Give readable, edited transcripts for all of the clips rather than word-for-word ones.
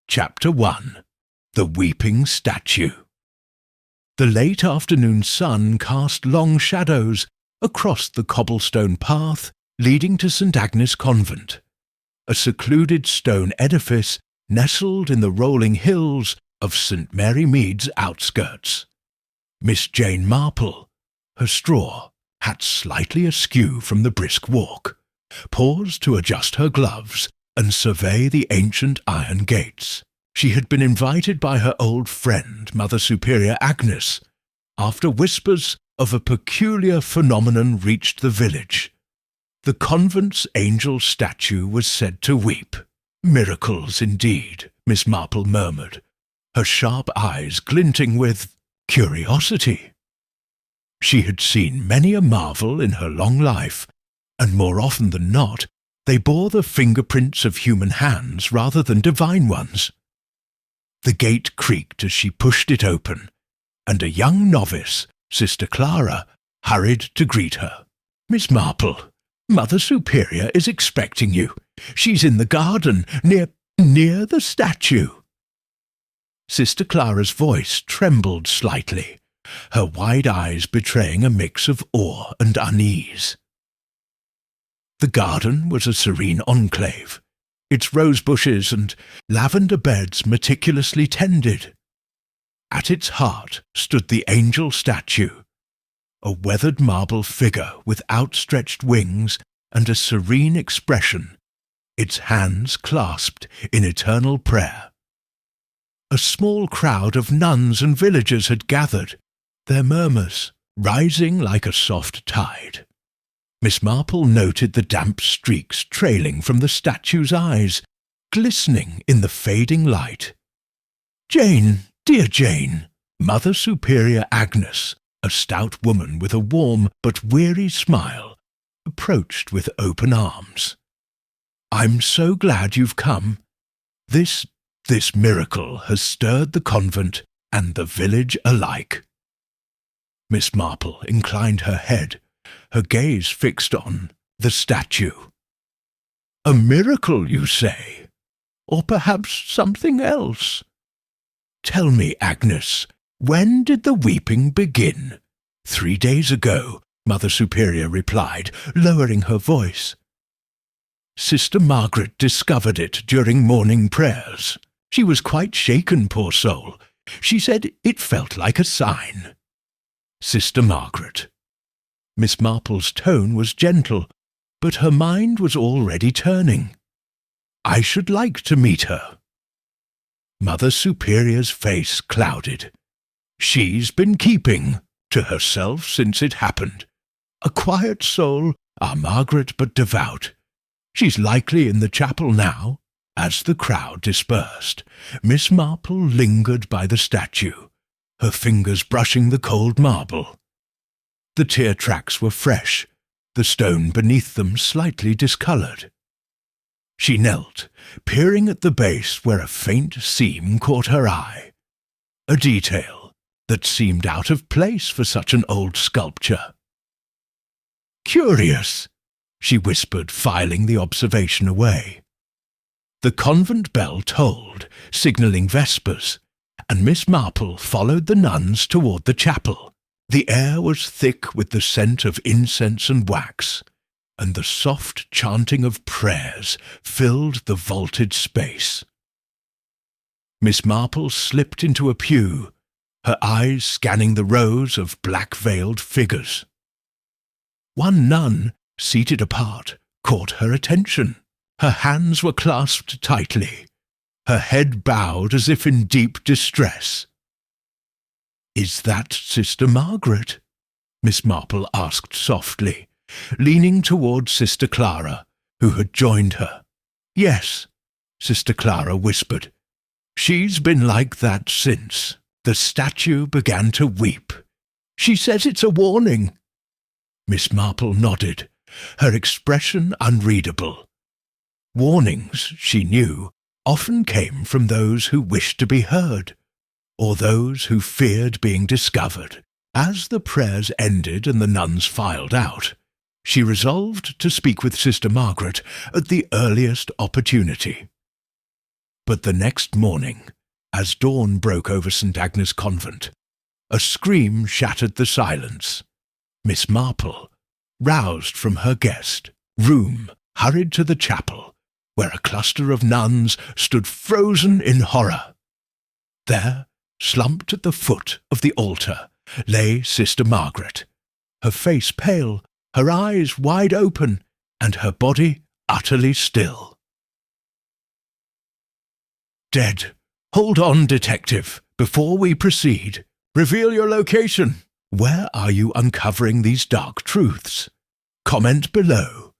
Chapter 1. The Weeping Statue. The late afternoon sun cast long shadows across the cobblestone path leading to St. Agnes Convent, a secluded stone edifice nestled in the rolling hills of St. Mary Mead's outskirts. Miss Jane Marple, her straw hat slightly askew from the brisk walk, paused to adjust her gloves and survey the ancient iron gates. She had been invited by her old friend, Mother Superior Agnes, after whispers of a peculiar phenomenon reached the village. The convent's angel statue was said to weep. Miracles indeed, Miss Marple murmured, her sharp eyes glinting with curiosity. She had seen many a marvel in her long life, and more often than not, they bore the fingerprints of human hands rather than divine ones. The gate creaked as she pushed it open, and a young novice, Sister Clara, hurried to greet her. "Miss Marple, Mother Superior is expecting you. She's in the garden, near the statue." Sister Clara's voice trembled slightly, her wide eyes betraying a mix of awe and unease. The garden was a serene enclave, its rose bushes and lavender beds meticulously tended. At its heart stood the angel statue, a weathered marble figure with outstretched wings and a serene expression, its hands clasped in eternal prayer. A small crowd of nuns and villagers had gathered, their murmurs rising like a soft tide. Miss Marple noted the damp streaks trailing from the statue's eyes, glistening in the fading light. "Jane, dear Jane," Mother Superior Agnes, a stout woman with a warm but weary smile, approached with open arms. "I'm so glad you've come. This miracle has stirred the convent and the village alike." Miss Marple inclined her head, her gaze fixed on the statue. "A miracle, you say? Or perhaps something else? Tell me, Agnes, when did the weeping begin?" "3 days ago," Mother Superior replied, lowering her voice. "Sister Margaret discovered it during morning prayers. She was quite shaken, poor soul. She said it felt like a sign." Sister Margaret. Miss Marple's tone was gentle, but her mind was already turning. "I should like to meet her." Mother Superior's face clouded. "She's been keeping to herself since it happened. A quiet soul, our Margaret, but devout. She's likely in the chapel now." As the crowd dispersed, Miss Marple lingered by the statue, her fingers brushing the cold marble. The tear tracks were fresh, the stone beneath them slightly discoloured. She knelt, peering at the base where a faint seam caught her eye, a detail that seemed out of place for such an old sculpture. "Curious," she whispered, filing the observation away. The convent bell tolled, signalling vespers, and Miss Marple followed the nuns toward the chapel. The air was thick with the scent of incense and wax, and the soft chanting of prayers filled the vaulted space. Miss Marple slipped into a pew, her eyes scanning the rows of black-veiled figures. One nun, seated apart, caught her attention. Her hands were clasped tightly, her head bowed as if in deep distress. "Is that Sister Margaret?" Miss Marple asked softly, leaning toward Sister Clara, who had joined her. "Yes," Sister Clara whispered. "She's been like that since." The statue began to weep. "She says it's a warning." Miss Marple nodded, her expression unreadable. Warnings, she knew, often came from those who wished to be heard, or those who feared being discovered. As the prayers ended and the nuns filed out, she resolved to speak with Sister Margaret at the earliest opportunity. But the next morning, as dawn broke over St. Agnes Convent, a scream shattered the silence. Miss Marple, roused from her guest room, hurried to the chapel, where a cluster of nuns stood frozen in horror. There, slumped at the foot of the altar, lay Sister Margaret, her face pale, her eyes wide open, and her body utterly still. Dead. Hold on, detective. Before we proceed, reveal your location. Where are you uncovering these dark truths? Comment below.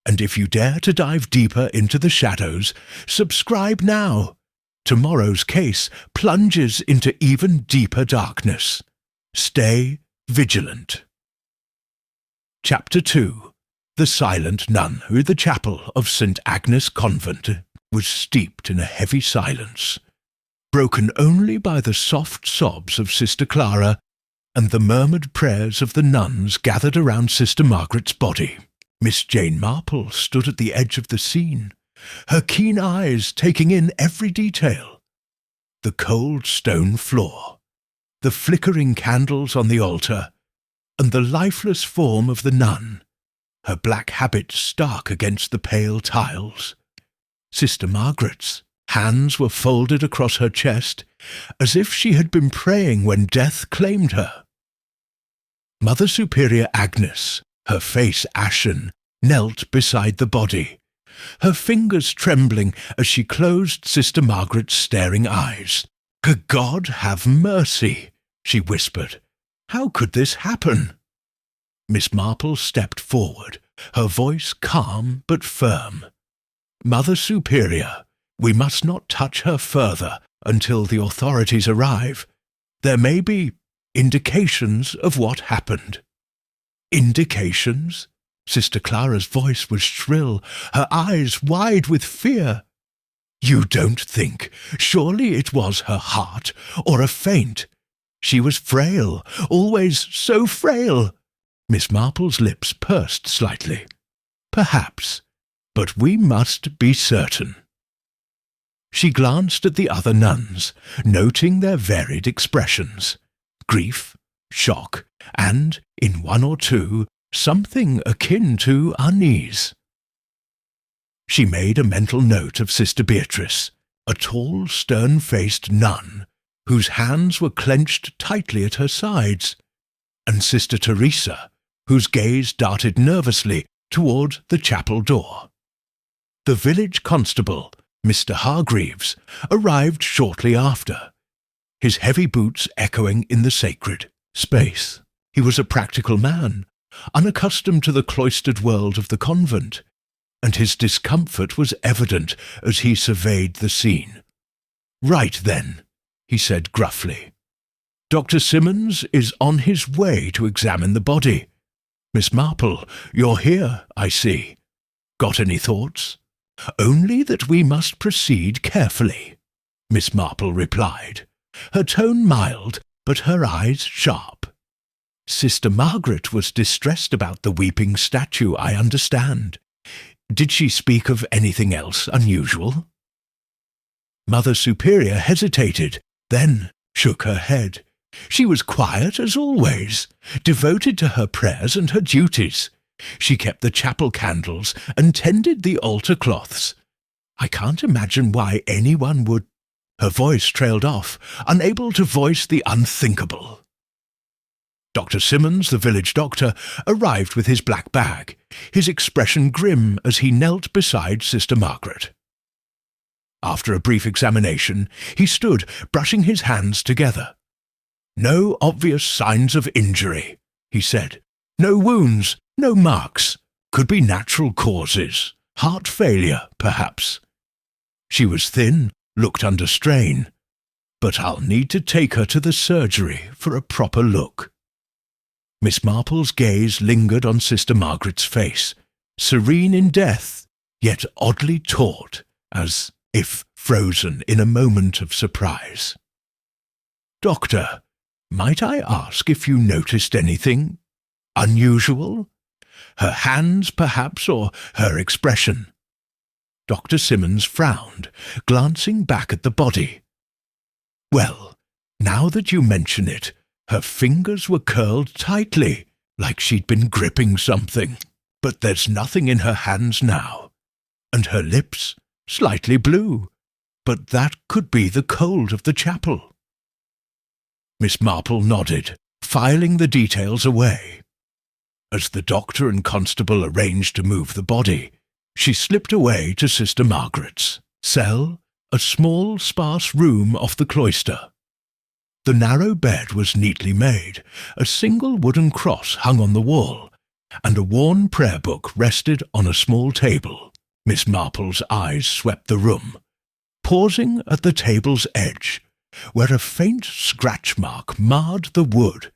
And if you dare to dive deeper into the shadows, subscribe now. Tomorrow's case plunges into even deeper darkness. Stay vigilant. Chapter 2. The Silent Nun. The chapel of St. Agnes Convent was steeped in a heavy silence, broken only by the soft sobs of Sister Clara and the murmured prayers of the nuns gathered around Sister Margaret's body. Miss Jane Marple stood at the edge of the scene, her keen eyes taking in every detail. The cold stone floor, the flickering candles on the altar, and the lifeless form of the nun, her black habit stark against the pale tiles. Sister Margaret's hands were folded across her chest, as if she had been praying when death claimed her. Mother Superior Agnes, her face ashen, knelt beside the body, her fingers trembling as she closed Sister Margaret's staring eyes. "Good God, have mercy," she whispered. "How could this happen?" Miss Marple stepped forward, her voice calm but firm. "Mother Superior, we must not touch her further until the authorities arrive. There may be indications of what happened." "Indications?" Sister Clara's voice was shrill, her eyes wide with fear. "You don't think, surely it was her heart, or a faint? She was frail, always so frail." Miss Marple's lips pursed slightly. "Perhaps, but we must be certain." She glanced at the other nuns, noting their varied expressions: grief, shock, and, in one or two, something akin to unease. She made a mental note of Sister Beatrice, a tall, stern-faced nun, whose hands were clenched tightly at her sides, and Sister Teresa, whose gaze darted nervously toward the chapel door. The village constable, Mr. Hargreaves, arrived shortly after, his heavy boots echoing in the sacred space. He was a practical man, unaccustomed to the cloistered world of the convent, and his discomfort was evident as he surveyed the scene. "Right then," he said gruffly. "Dr. Simmons is on his way to examine the body. Miss Marple, you're here, I see. Got any thoughts?" "Only that we must proceed carefully," Miss Marple replied, her tone mild, but her eyes sharp. "Sister Margaret was distressed about the weeping statue, I understand. Did she speak of anything else unusual?" Mother Superior hesitated, then shook her head. She was quiet as always, devoted to her prayers and her duties. She kept the chapel candles and tended the altar cloths. "I can't imagine why anyone would—" Her voice trailed off, unable to voice the unthinkable. Dr. Simmons, the village doctor, arrived with his black bag, his expression grim as he knelt beside Sister Margaret. After a brief examination, he stood, brushing his hands together. "No obvious signs of injury," he said. "No wounds, no marks. Could be natural causes. Heart failure, perhaps. She was thin, looked under strain. But I'll need to take her to the surgery for a proper look." Miss Marple's gaze lingered on Sister Margaret's face, serene in death, yet oddly taut, as if frozen in a moment of surprise. "Doctor, might I ask if you noticed anything unusual? Her hands, perhaps, or her expression?" Dr. Simmons frowned, glancing back at the body. "Well, now that you mention it, her fingers were curled tightly, like she'd been gripping something. But there's nothing in her hands now. And her lips, slightly blue. But that could be the cold of the chapel." Miss Marple nodded, filing the details away. As the doctor and constable arranged to move the body, she slipped away to Sister Margaret's cell, a small, sparse room off the cloister. The narrow bed was neatly made, a single wooden cross hung on the wall, and a worn prayer book rested on a small table. Miss Marple's eyes swept the room, pausing at the table's edge, where a faint scratch mark marred the wood,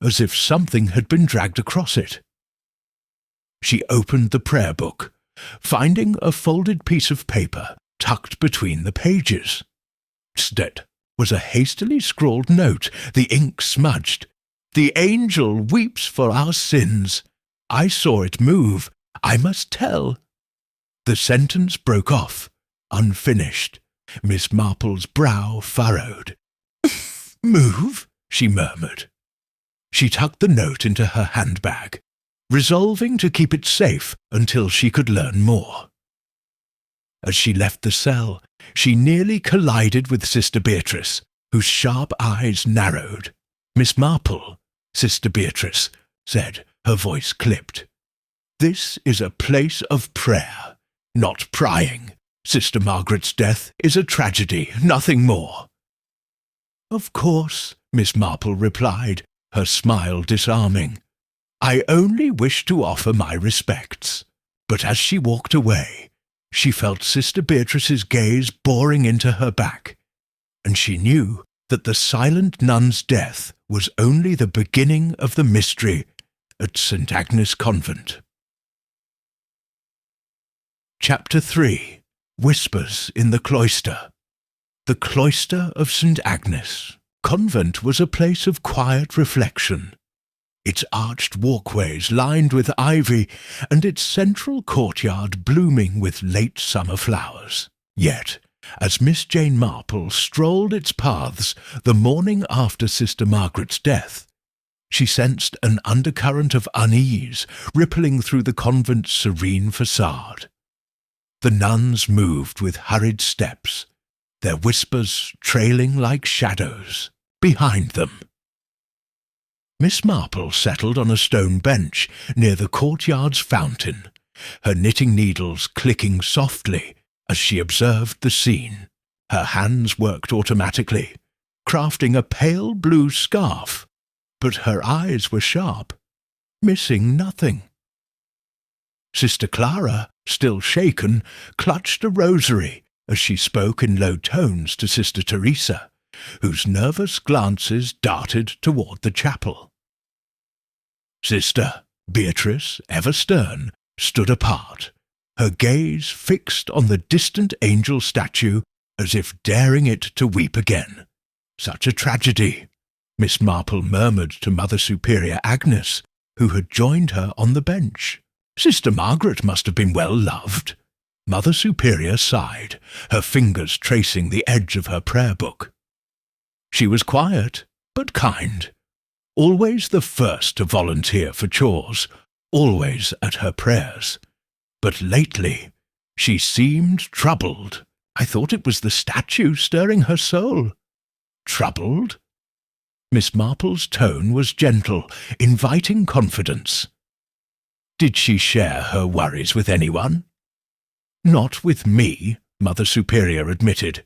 as if something had been dragged across it. She opened the prayer book, finding a folded piece of paper tucked between the pages. Instead was a hastily scrawled note, the ink smudged. "The angel weeps for our sins. I saw it move. I must tell." The sentence broke off, unfinished. Miss Marple's brow furrowed. "Move?" she murmured. She tucked the note into her handbag, resolving to keep it safe until she could learn more. As she left the cell, she nearly collided with Sister Beatrice, whose sharp eyes narrowed. "Miss Marple," Sister Beatrice said, her voice clipped. "This is a place of prayer, not prying. Sister Margaret's death is a tragedy, nothing more." "Of course," Miss Marple replied, her smile disarming. "I only wish to offer my respects." But as she walked away, she felt Sister Beatrice's gaze boring into her back, and she knew that the silent nun's death was only the beginning of the mystery at St. Agnes Convent. Chapter 3. Whispers in the Cloister. The cloister of St. Agnes Convent was a place of quiet reflection, its arched walkways lined with ivy and its central courtyard blooming with late summer flowers. Yet, as Miss Jane Marple strolled its paths the morning after Sister Margaret's death, she sensed an undercurrent of unease rippling through the convent's serene facade. The nuns moved with hurried steps, their whispers trailing like shadows behind them. Miss Marple settled on a stone bench near the courtyard's fountain, her knitting needles clicking softly as she observed the scene. Her hands worked automatically, crafting a pale blue scarf, but her eyes were sharp, missing nothing. Sister Clara, still shaken, clutched a rosary as she spoke in low tones to Sister Teresa, whose nervous glances darted toward the chapel. Sister Beatrice, ever stern, stood apart, her gaze fixed on the distant angel statue as if daring it to weep again. "Such a tragedy," Miss Marple murmured to Mother Superior Agnes, who had joined her on the bench. "Sister Margaret must have been well loved." Mother Superior sighed, her fingers tracing the edge of her prayer book. "She was quiet, but kind. Always the first to volunteer for chores, always at her prayers. But lately, she seemed troubled. I thought it was the statue stirring her soul." "Troubled?" Miss Marple's tone was gentle, inviting confidence. "Did she share her worries with anyone?" "Not with me," Mother Superior admitted.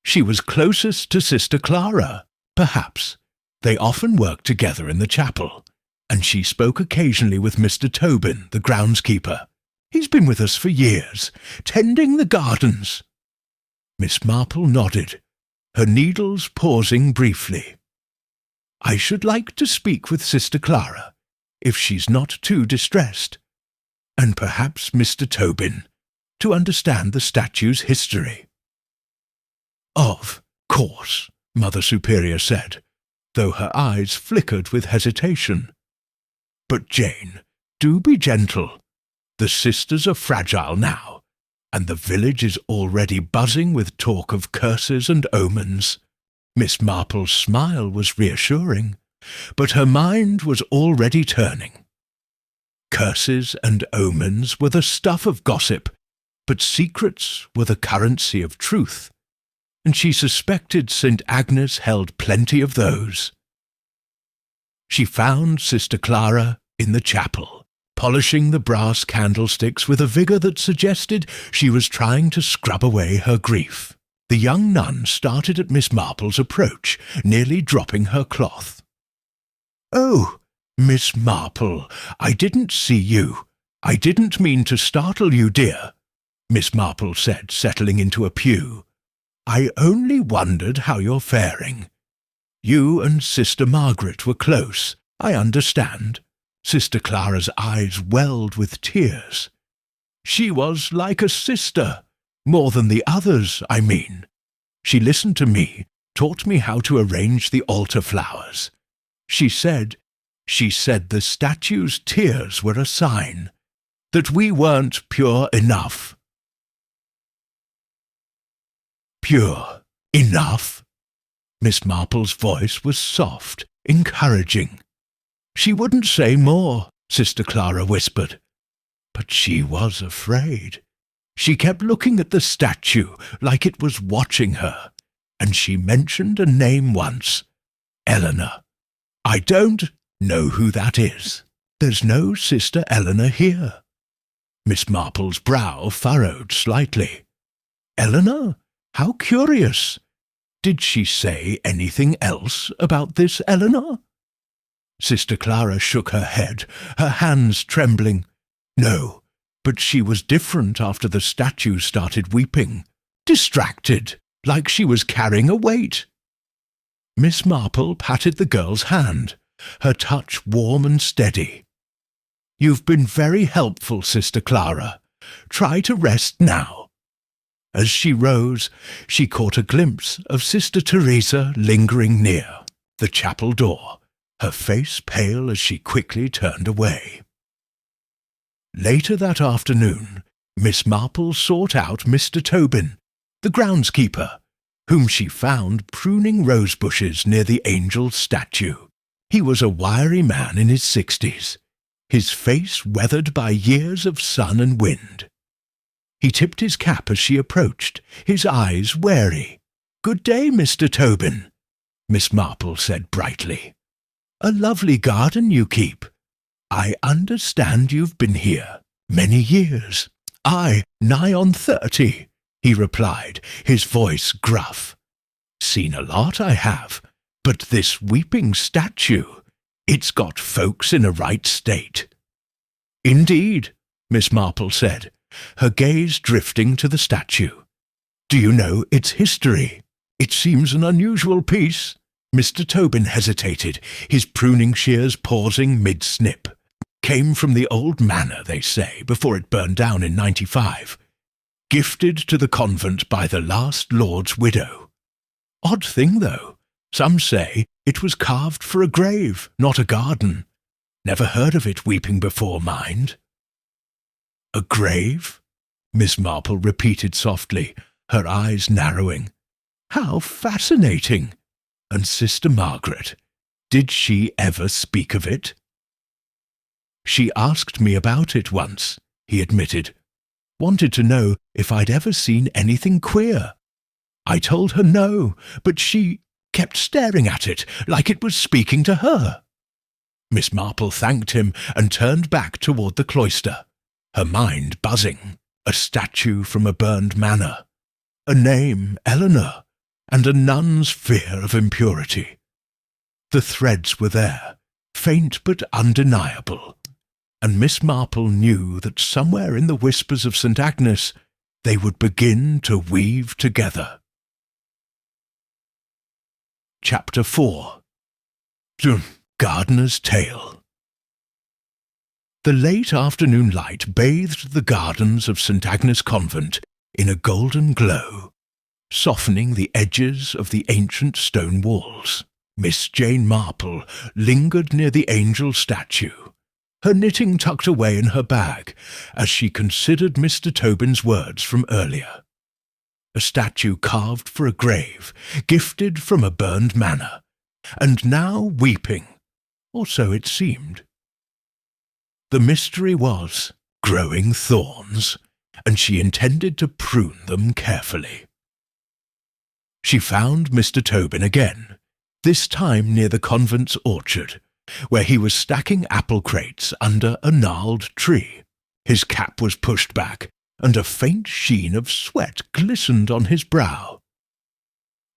"She was closest to Sister Clara, perhaps. They often worked together in the chapel, and she spoke occasionally with Mr. Tobin, the groundskeeper. He's been with us for years, tending the gardens." Miss Marple nodded, her needles pausing briefly. "I should like to speak with Sister Clara, if she's not too distressed, and perhaps Mr. Tobin, to understand the statue's history." "Of course," Mother Superior said, though her eyes flickered with hesitation. "But Jane, do be gentle. The sisters are fragile now. and the village is already buzzing with talk of curses and omens. Miss Marple's smile was reassuring, but her mind was already turning. Curses and omens were the stuff of gossip, but secrets were the currency of truth, and she suspected St. Agnes held plenty of those. She found Sister Clara in the chapel, polishing the brass candlesticks with a vigour that suggested she was trying to scrub away her grief. The young nun started at Miss Marple's approach, nearly dropping her cloth. "Oh, Miss Marple, I didn't see you. I didn't mean to startle you, dear," Miss Marple said, settling into a pew. "I only wondered how you're faring. You and Sister Margaret were close, I understand." Sister Clara's eyes welled with tears. "She was like a sister, more than the others, I mean. She listened to me, taught me how to arrange the altar flowers. She said the statue's tears were a sign that we weren't pure enough." "Pure enough?" Miss Marple's voice was soft, encouraging. "She wouldn't say more," Sister Clara whispered. But she was afraid. She kept looking at the statue like it was watching her, and she mentioned a name once, Eleanor. "I don't know who that is. There's no Sister Eleanor here." Miss Marple's brow furrowed slightly. "Eleanor? How curious. Did she say anything else about this Eleanor?" Sister Clara shook her head, her hands trembling. "No, but she was different after the statue started weeping. Distracted, like she was carrying a weight." Miss Marple patted the girl's hand, her touch warm and steady. "You've been very helpful, Sister Clara. Try to rest now." As she rose, she caught a glimpse of Sister Teresa lingering near the chapel door, her face pale as she quickly turned away. Later that afternoon, Miss Marple sought out Mr. Tobin, the groundskeeper, whom she found pruning rose bushes near the angel's statue. He was a wiry man in his 60s, his face weathered by years of sun and wind. He tipped his cap as she approached, his eyes wary. "Good day, Mr. Tobin," Miss Marple said brightly. "A lovely garden you keep. I understand you've been here many years." "Aye, nigh on 30, he replied, his voice gruff. "Seen a lot, I have, but this weeping statue, it's got folks in a right state." "Indeed," Miss Marple said, her gaze drifting to the statue. "Do you know its history? It seems an unusual piece." Mr. Tobin hesitated, his pruning shears pausing mid-snip. "Came from the old manor, they say, before it burned down in 95. Gifted to the convent by the last lord's widow. Odd thing, though. Some say it was carved for a grave, not a garden. Never heard of it weeping before, mind." "A grave?" Miss Marple repeated softly, her eyes narrowing. "How fascinating! And Sister Margaret, did she ever speak of it?" "She asked me about it once," he admitted. "Wanted to know if I'd ever seen anything queer. I told her no, but she kept staring at it like it was speaking to her." Miss Marple thanked him and turned back toward the cloister, her mind buzzing. A statue from a burned manor, a name, Eleanor, and a nun's fear of impurity. The threads were there, faint but undeniable, and Miss Marple knew that somewhere in the whispers of St. Agnes they would begin to weave together. Chapter 4. Gardener's Tale. The late afternoon light bathed the gardens of St. Agnes Convent in a golden glow, softening the edges of the ancient stone walls. Miss Jane Marple lingered near the angel statue, her knitting tucked away in her bag, as she considered Mr. Tobin's words from earlier. A statue carved for a grave, gifted from a burned manor, and now weeping, or so it seemed. The mystery was growing thorns, and she intended to prune them carefully. She found Mr. Tobin again, this time near the convent's orchard, where he was stacking apple crates under a gnarled tree. His cap was pushed back, and a faint sheen of sweat glistened on his brow.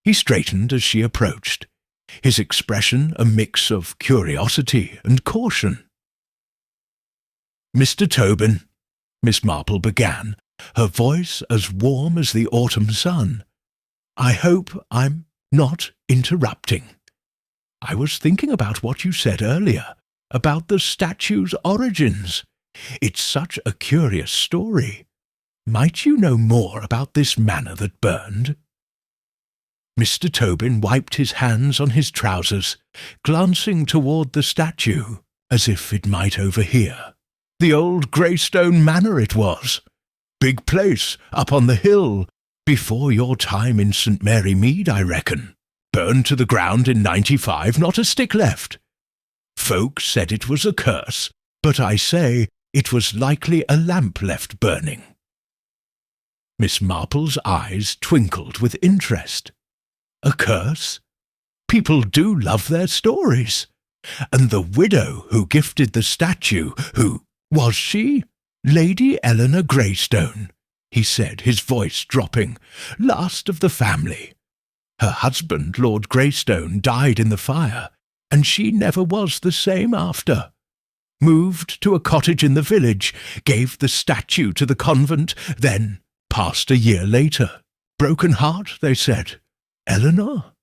He straightened as she approached, his expression a mix of curiosity and caution. "Mr. Tobin," Miss Marple began, her voice as warm as the autumn sun, "I hope I'm not interrupting. I was thinking about what you said earlier, about the statue's origins. It's such a curious story. Might you know more about this manor that burned?" Mr. Tobin wiped his hands on his trousers, glancing toward the statue, as if it might overhear. The old Greystone Manor it was. Big place, up on the hill, before your time in St. Mary Mead, I reckon. Burned to the ground in 95, not a stick left. Folks said it was a curse, but I say it was likely a lamp left burning. Miss Marple's eyes twinkled with interest. A curse? People do love their stories. And the widow who gifted the statue, who was she? Lady Eleanor Greystone, he said, his voice dropping, last of the family. Her husband, Lord Greystone, died in the fire, and she never was the same after. Moved to a cottage in the village, gave the statue to the convent, then passed a year later. Broken heart, they said. Eleanor?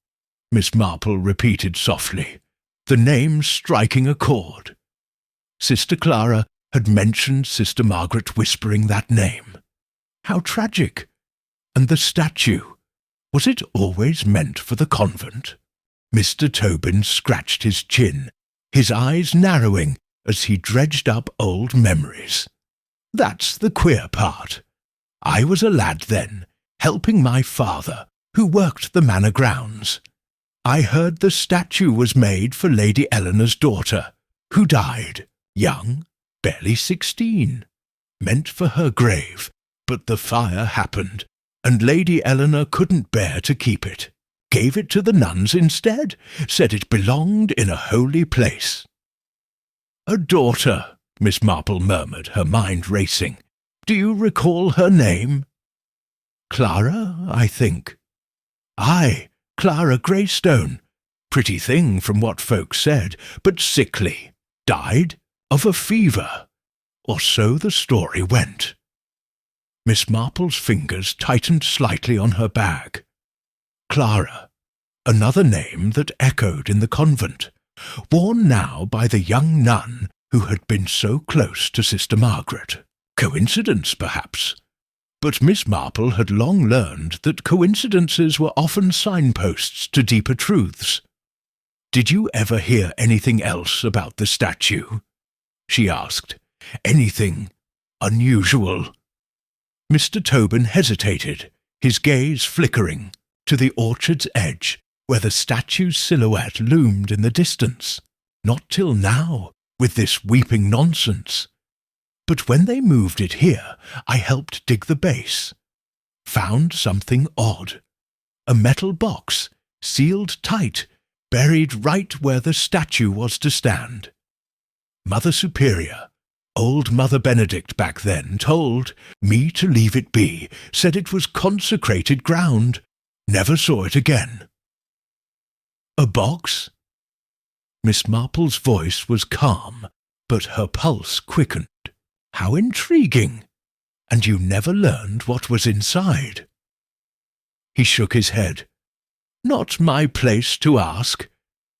Miss Marple repeated softly, the name striking a chord. Sister Clara had mentioned Sister Margaret whispering that name. How tragic! And the statue, was it always meant for the convent? Mr. Tobin scratched his chin, his eyes narrowing as he dredged up old memories. That's the queer part. I was a lad then, helping my father, who worked the manor grounds. I heard the statue was made for Lady Eleanor's daughter, who died, young, barely 16. Meant for her grave, but the fire happened, and Lady Eleanor couldn't bear to keep it. Gave it to the nuns instead, said it belonged in a holy place. A daughter, Miss Marple murmured, her mind racing. Do you recall her name? Clara, I think. Aye, Clara Greystone. Pretty thing from what folks said, but sickly. Died of a fever. Or so the story went. Miss Marple's fingers tightened slightly on her bag. Clara, another name that echoed in the convent, worn now by the young nun who had been so close to Sister Margaret. Coincidence, perhaps. But Miss Marple had long learned that coincidences were often signposts to deeper truths. Did you ever hear anything else about the statue? She asked. Anything unusual? Mr. Tobin hesitated, his gaze flickering, to the orchard's edge, where the statue's silhouette loomed in the distance. Not till now, with this weeping nonsense. But when they moved it here, I helped dig the base. Found something odd. A metal box, sealed tight, buried right where the statue was to stand. Mother Superior, old Mother Benedict back then, told me to leave it be, said it was consecrated ground. Never saw it again. A box? Miss Marple's voice was calm, but her pulse quickened. How intriguing! And you never learned what was inside? He shook his head. Not my place to ask.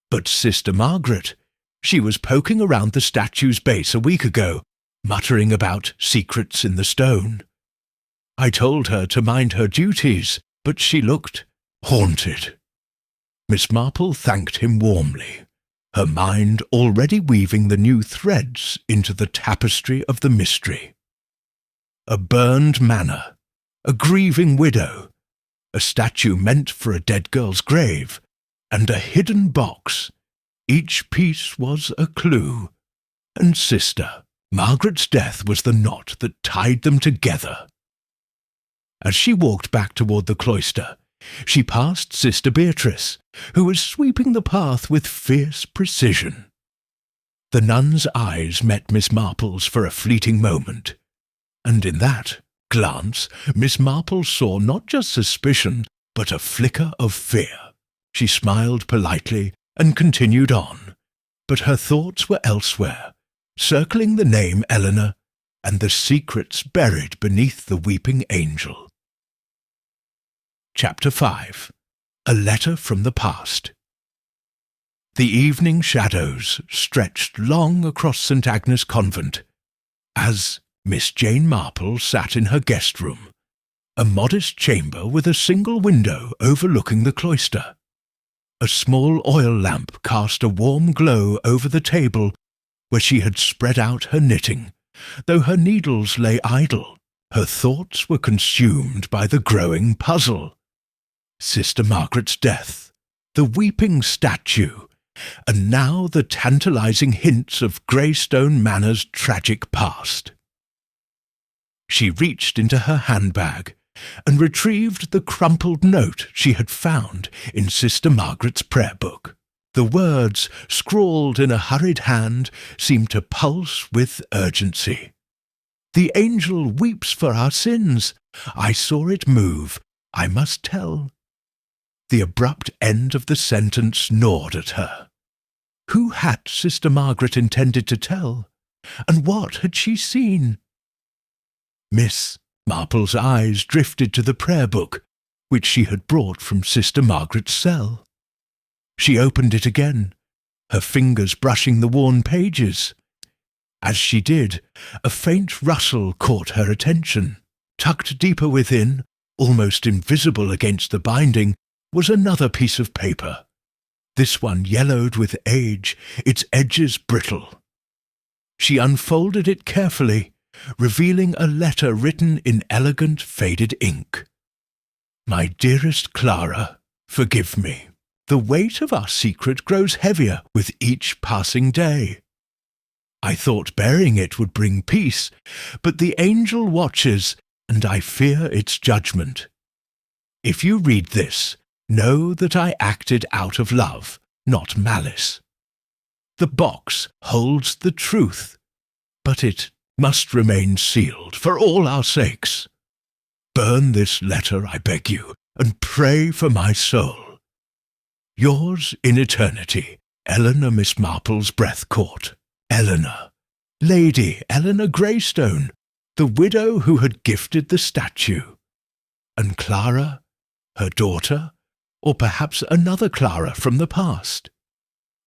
But Sister Margaret, she was poking around the statue's base a week ago, muttering about secrets in the stone. I told her to mind her duties, but she looked haunted. Miss Marple thanked him warmly. her mind already weaving the new threads into the tapestry of the mystery. A burned manor, a grieving widow, a statue meant for a dead girl's grave, and a hidden box. Each piece was a clue, and Sister Margaret's death was the knot that tied them together. As she walked back toward the cloister, she passed Sister Beatrice, who was sweeping the path with fierce precision. The nun's eyes met Miss Marple's for a fleeting moment, and in that glance Miss Marple saw not just suspicion, but a flicker of fear. She smiled politely and continued on, but her thoughts were elsewhere, circling the name Eleanor and the secrets buried beneath the weeping angel. Chapter 5. A Letter from the Past. The evening shadows stretched long across St. Agnes Convent, as Miss Jane Marple sat in her guest room, a modest chamber with a single window overlooking the cloister. A small oil lamp cast a warm glow over the table where she had spread out her knitting, though her needles lay idle. Her thoughts were consumed by the growing puzzle. Sister Margaret's death, the weeping statue, and now the tantalizing hints of Greystone Manor's tragic past. She reached into her handbag and retrieved the crumpled note she had found in Sister Margaret's prayer book. The words, scrawled in a hurried hand, seemed to pulse with urgency. "The angel weeps for our sins. I saw it move. I must tell." The abrupt end of the sentence gnawed at her. Who had Sister Margaret intended to tell, and what had she seen? Miss Marple's eyes drifted to the prayer book, which she had brought from Sister Margaret's cell. She opened it again, her fingers brushing the worn pages. As she did, a faint rustle caught her attention. Tucked deeper within, almost invisible against the binding, was another piece of paper, this one yellowed with age, its edges brittle. She unfolded it carefully, revealing a letter written in elegant faded ink. "My dearest Clara, forgive me. The weight of our secret grows heavier with each passing day. I thought burying it would bring peace, but the angel watches, and I fear its judgment. If you read this, know that I acted out of love, not malice. The box holds the truth, but it must remain sealed for all our sakes. Burn this letter, I beg you, and pray for my soul. Yours in eternity, Eleanor Miss Marple's breath caught. Eleanor, Lady Eleanor Greystone, the widow who had gifted the statue. And Clara, her daughter, or perhaps another Clara from the past.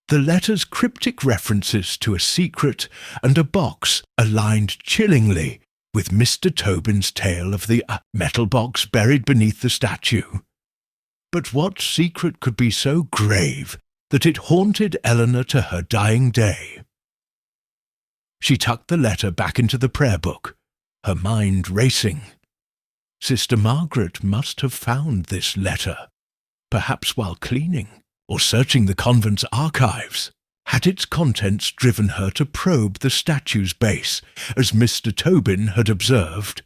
The letter's cryptic references to a secret and a box aligned chillingly with Mr. Tobin's tale of the metal box buried beneath the statue. But what secret could be so grave that it haunted Eleanor to her dying day? She tucked the letter back into the prayer book, her mind racing. Sister Margaret must have found this letter, perhaps while cleaning or searching the convent's archives. Had its contents driven her to probe the statue's base, as Mr. Tobin had observed?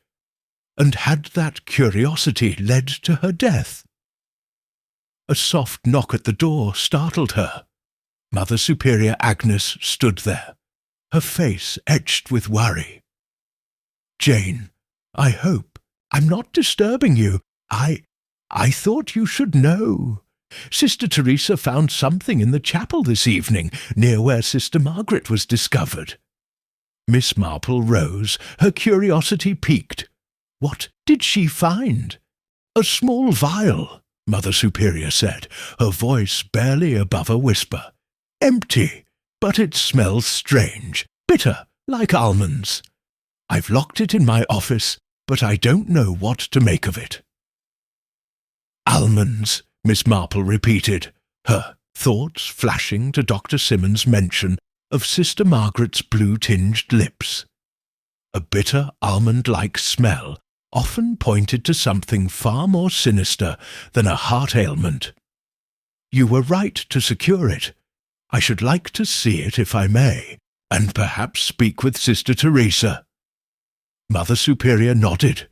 And had that curiosity led to her death? A soft knock at the door startled her. Mother Superior Agnes stood there, her face etched with worry. "Jane, I hope I'm not disturbing you. I thought you should know. Sister Teresa found something in the chapel this evening, near where Sister Margaret was discovered." Miss Marple rose, her curiosity piqued. What did she find? "A small vial," Mother Superior said, her voice barely above a whisper. "Empty, but it smells strange, bitter, like almonds. I've locked it in my office, but I don't know what to make of it." "Almonds," Miss Marple repeated, her thoughts flashing to Dr. Simmons' mention of Sister Margaret's blue-tinged lips. A bitter almond-like smell often pointed to something far more sinister than a heart ailment. You were right to secure it. I should like to see it if I may, and perhaps speak with Sister Teresa. Mother Superior nodded,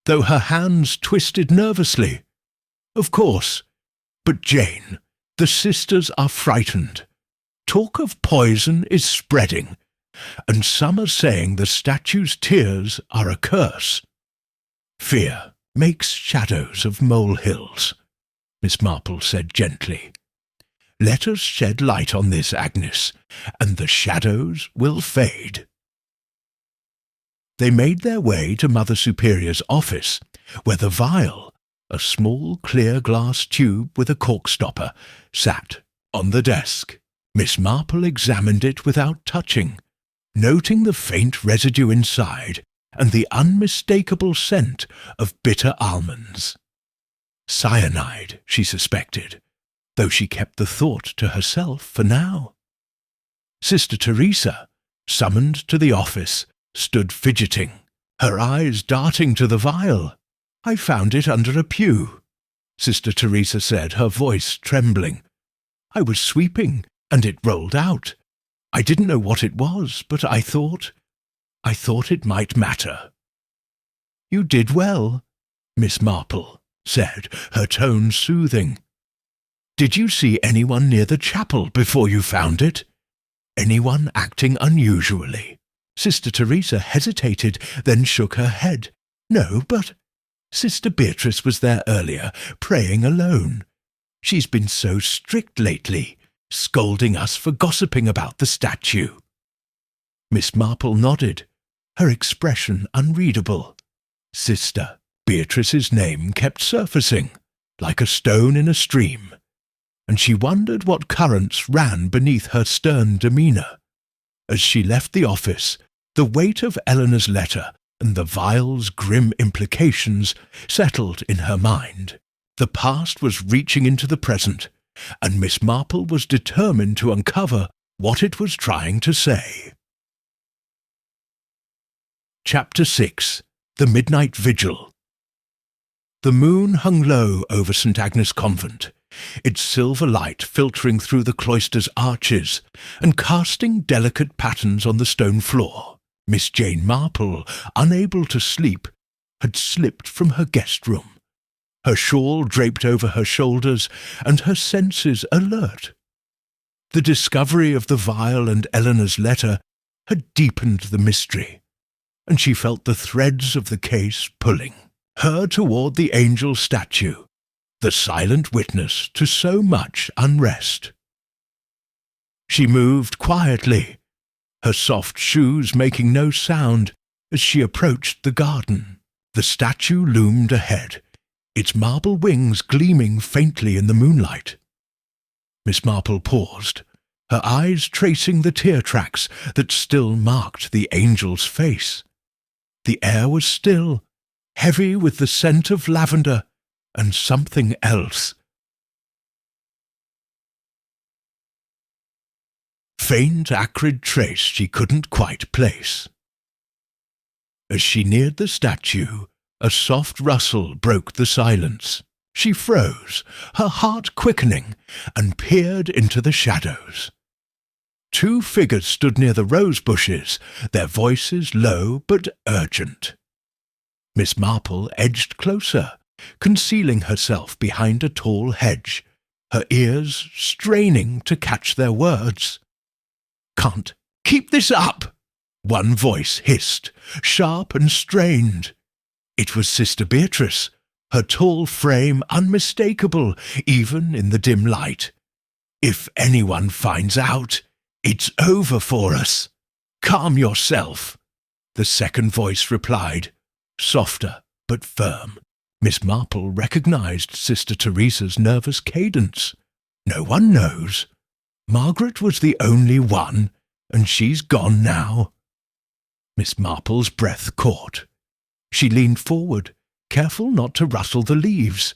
though her hands twisted nervously. Of course. But Jane, the sisters are frightened. Talk of poison is spreading, and some are saying the statue's tears are a curse. Fear makes shadows of molehills, Miss Marple said gently. Let us shed light on this, Agnes, and the shadows will fade. They made their way to Mother Superior's office, where the vial, a small clear glass tube with a cork-stopper, sat on the desk. Miss Marple examined it without touching, noting the faint residue inside and the unmistakable scent of bitter almonds. Cyanide, she suspected, though she kept the thought to herself for now. Sister Teresa, summoned to the office, stood fidgeting, her eyes darting to the vial. I found it under a pew, Sister Teresa said, her voice trembling. I was sweeping, and it rolled out. I didn't know what it was, but I thought it might matter. You did well, Miss Marple said, her tone soothing. Did you see anyone near the chapel before you found it? Anyone acting unusually? Sister Teresa hesitated, then shook her head. No, but Sister Beatrice was there earlier, praying alone. She's been so strict lately, scolding us for gossiping about the statue. Miss Marple nodded, her expression unreadable. Sister Beatrice's name kept surfacing, like a stone in a stream, and she wondered what currents ran beneath her stern demeanour. As she left the office, the weight of Eleanor's letter and the vial's grim implications settled in her mind. The past was reaching into the present, and Miss Marple was determined to uncover what it was trying to say. Chapter 6. The Midnight Vigil. The moon hung low over St. Agnes Convent, its silver light filtering through the cloister's arches and casting delicate patterns on the stone floor. Miss Jane Marple, unable to sleep, had slipped from her guest room, her shawl draped over her shoulders and her senses alert. The discovery of the vial and Eleanor's letter had deepened the mystery, and she felt the threads of the case pulling her toward the angel statue, the silent witness to so much unrest. She moved quietly, her soft shoes making no sound as she approached the garden. The statue loomed ahead, its marble wings gleaming faintly in the moonlight. Miss Marple paused, her eyes tracing the tear tracks that still marked the angel's face. The air was still, heavy with the scent of lavender and something else. Faint, acrid trace she couldn't quite place. As she neared the statue, a soft rustle broke the silence. She froze, her heart quickening, and peered into the shadows. Two figures stood near the rose bushes, their voices low but urgent. Miss Marple edged closer, concealing herself behind a tall hedge, her ears straining to catch their words. "Can't keep this up!" one voice hissed, sharp and strained. It was Sister Beatrice, her tall frame unmistakable even in the dim light. "If anyone finds out, it's over for us. Calm yourself," the second voice replied, softer but firm. Miss Marple recognized Sister Teresa's nervous cadence. No one knows. Margaret was the only one, and she's gone now. Miss Marple's breath caught. She leaned forward, careful not to rustle the leaves,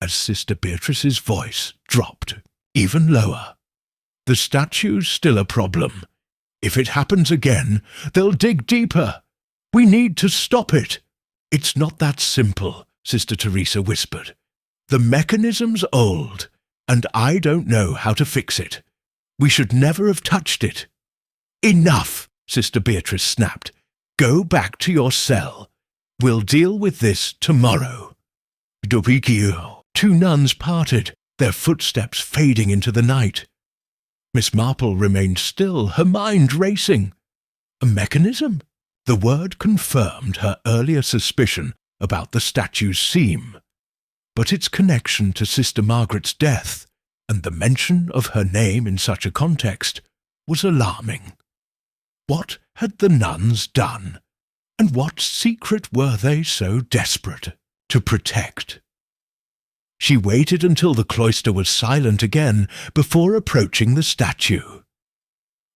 as Sister Beatrice's voice dropped. even lower. The statue's still a problem. If it happens again, they'll dig deeper. We need to stop it. It's not that simple, Sister Teresa whispered. The mechanism's old, and I don't know how to fix it. We should never have touched it. Enough, Sister Beatrice snapped. Go back to your cell. We'll deal with this tomorrow. Vigil. Two nuns parted, their footsteps fading into the night. Miss Marple remained still, her mind racing. A mechanism? The word confirmed her earlier suspicion about the statue's seam. But its connection to Sister Margaret's death, and the mention of her name in such a context, was alarming. What had the nuns done? And what secret were they so desperate to protect? She waited until the cloister was silent again before approaching the statue.